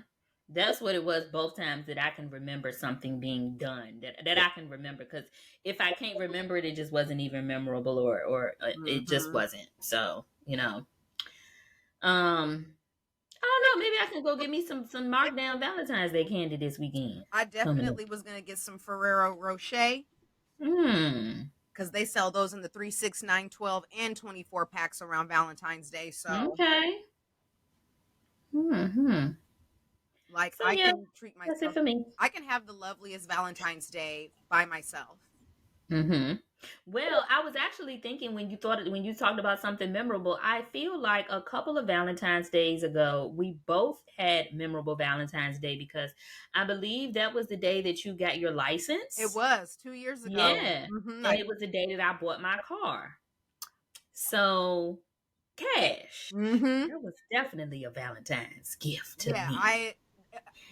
That's what it was both times that I can remember something being done that I can remember. Because if I can't remember it, it just wasn't even memorable or it just Mm-hmm. wasn't. So, um, I don't know. Maybe I can go get me some markdown Valentine's Day candy this weekend. I Coming up. definitely was gonna get some Ferrero Rocher, Hmm. because they sell those in the 3, 6, 9, 12, and 24 packs around Valentine's Day. So, Okay. Hmm. like, So I yeah, can treat that's it myself. for me. I can have the loveliest Valentine's Day by myself. Hmm. Well, I was actually thinking when you talked about something memorable, I feel like a couple of Valentine's days ago, we both had memorable Valentine's Day because I believe that was the day that you got your It license. was 2 years ago. Yeah. I And it was the day that I bought my car. So, cash. Mm-hmm. That was definitely a Valentine's gift to Yeah, me. I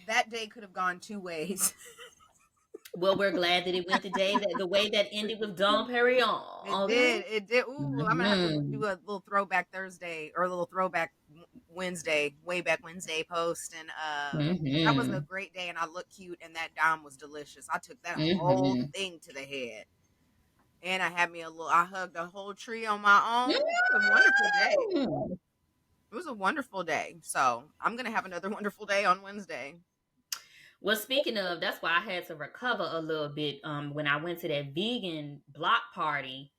that day could have gone two ways. Well, we're glad that it went the way that ended with Dom Perignon. It Okay. did. It did. Ooh, I'm gonna have to Hmm. do a little throwback Thursday or a little throwback Wednesday, way back Wednesday post, and that was a Hmm. great day, and I looked cute, and that dime was delicious. I took that whole Hmm. thing to the head, and I had me a little. I hugged a whole tree on my own. It was a wonderful day. It was a wonderful day. So I'm gonna have another wonderful day on Wednesday. Well, speaking of, that's why I had to recover a little bit. When I went to that vegan block party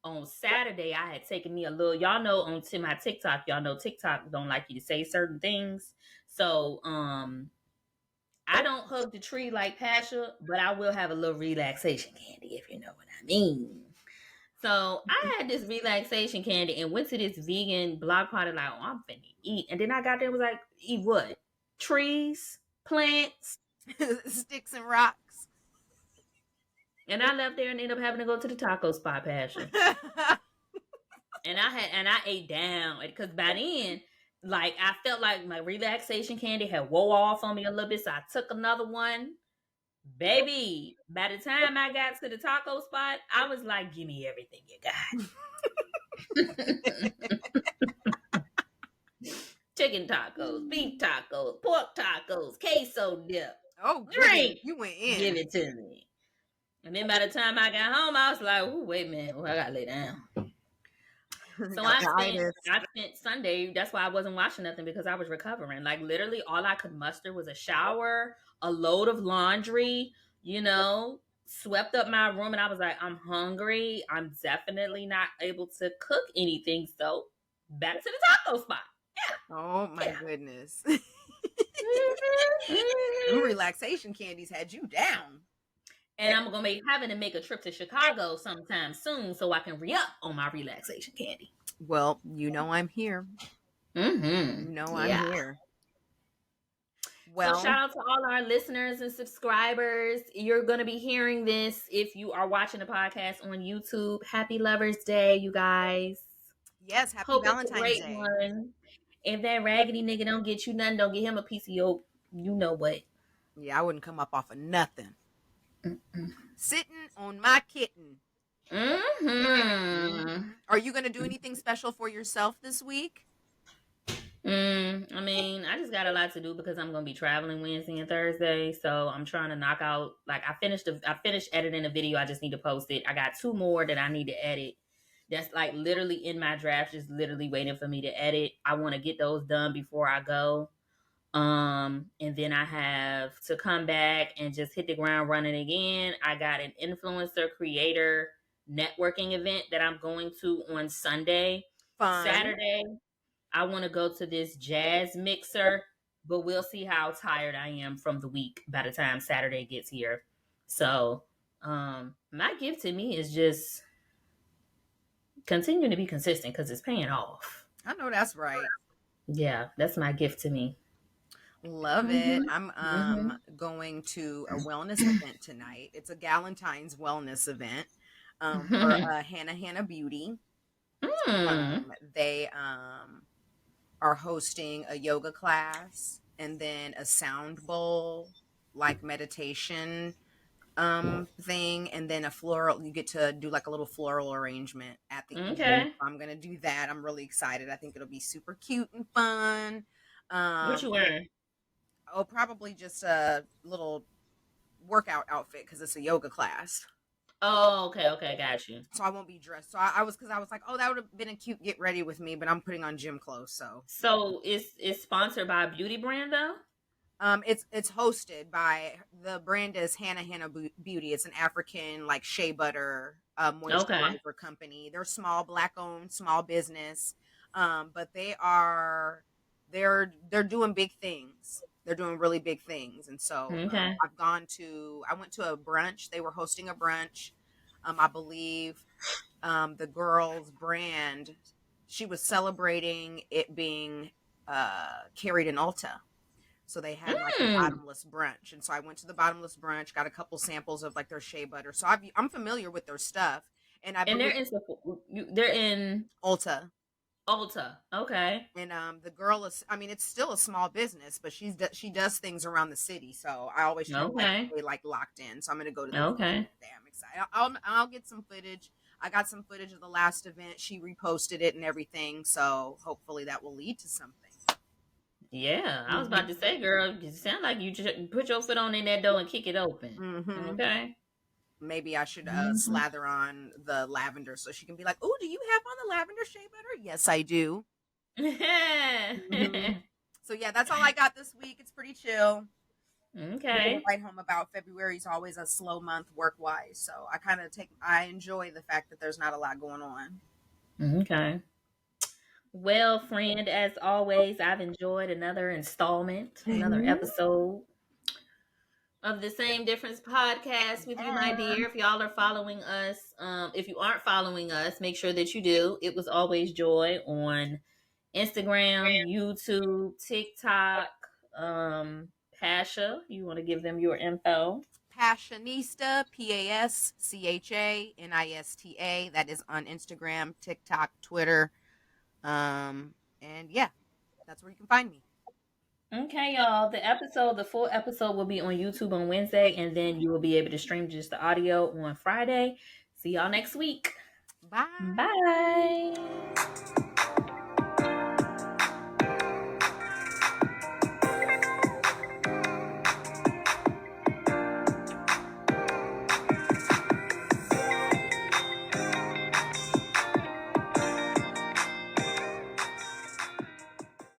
on Saturday, I had taken me a little. Y'all know onto my TikTok. Y'all know TikTok don't like you to say certain things. So, I don't hug the tree like Pasha, but I will have a little relaxation candy if you know what I mean. So I had this relaxation candy and went to this vegan block party like, oh, I'm finna eat. And then I got there and was like, eat what? trees, plants. Sticks and rocks. And I left there and ended up having to go to the taco spot, Passion. And I ate down because by then, like I felt like my relaxation candy had wore off on me a little bit, so I took another one. Baby, by the time I got to the taco spot, I was like, "Give me everything you got." Chicken tacos, beef tacos, pork tacos, queso dip, Oh, goodness. drink. You went Give in. it to me. And then by the time I got home, I was like, "Ooh, wait a minute, I gotta lay down." So Got the I spent Sunday. That's why I wasn't watching nothing because I was recovering. Like literally, all I could muster was a shower, a load of laundry. Swept up my room, and I was like, I'm hungry. I'm definitely not able to cook anything. So back to the taco spot. Oh, my Yeah. goodness. Them Mhm. relaxation candies had you down. And I'm gonna be having to make a trip to Chicago sometime soon so I can re-up on my relaxation candy. Well, I'm here. Mm-hmm. I'm Yeah. here. So Well, shout out to all our listeners and subscribers. You're going to be hearing this if you are watching the podcast on YouTube. Happy Lovers Day, you guys. yes, happy Hope it's a Valentine's great Day. one. If that raggedy nigga don't get you nothing, don't get him a piece of your, you know what. Yeah, I wouldn't come up off of nothing. Mm-mm. Sitting on my kitten. Mm-hmm. Are you going to do anything special for yourself this week? I mean, I just got a lot to do because I'm gonna be traveling Wednesday and Thursday, so I'm trying to knock out. Like, I finished editing a video. I just need to post it. I got 2 more that I need to edit. That's like literally in my draft, just literally waiting for me to edit. I want to get those done before I go. And then I have to come back and just hit the ground running again. I got an influencer creator networking event that I'm going to on Sunday. Fun. Saturday, I want to go to this jazz mixer, but we'll see how tired I am from the week by the time Saturday gets here. So, my gift to me is just continuing to be consistent because it's paying off. I know that's right. Yeah, that's my gift to me. Love it. I'm going to a wellness event tonight. It's a Galentine's wellness event for Hannah Beauty. They are hosting a yoga class and then a sound bowl, like meditation thing, and then a floral. You get to do like a little floral arrangement at the end. Okay. I'm gonna do that. I'm really excited. I think it'll be super cute and fun. What you wearing? Oh, probably just a little workout outfit because it's a yoga class. Oh, okay, got you. So I won't be dressed. So I was like, oh, that would have been a cute get ready with me, but I'm putting on gym clothes. So it's sponsored by a beauty brand though? It's hosted by, the brand is Hannah Beauty. It's an African like shea butter moisturizer company. They're small, black owned, small business, but they're doing big things. They're doing really big things, and so Okay. I went to a brunch. They were hosting a brunch. I believe the girl's brand, she was celebrating it being carried in Ulta. So they had like a bottomless brunch. And so I went to the bottomless brunch, got a couple samples of like their shea butter. So I'm familiar with their stuff. And they're in Ulta. Ulta. Okay. And the girl is, I mean, it's still a small business, but she does things around the city. So I always try to stay like locked in. So I'm going to go to the Okay. I'm excited. I'll get some footage. I got some footage of the last event. She reposted it and everything. So hopefully that will lead to something. Yeah, I was about to say, girl, you sound like you just put your foot on in that door and kick it open. Okay. Maybe I should slather on the lavender so she can be like, oh, do you have on the lavender shea butter? Yes, I do. So yeah, that's all I got this week. It's pretty chill. Okay. Right home about February is always a slow month work wise. So I enjoy the fact that there's not a lot going on. Okay. Well, friend, as always, I've enjoyed another installment, another episode of the Same Difference podcast with you, my dear. If y'all are following us, if you aren't following us, make sure that you do. It was always joy on Instagram, YouTube, TikTok, Pasha, you want to give them your info? Passionista, Paschaninista. That is on Instagram, TikTok, Twitter. And yeah, that's where you can find me. Okay, y'all. The full episode will be on YouTube on Wednesday, and then you will be able to stream just the audio on Friday. See y'all next week. Bye. Bye.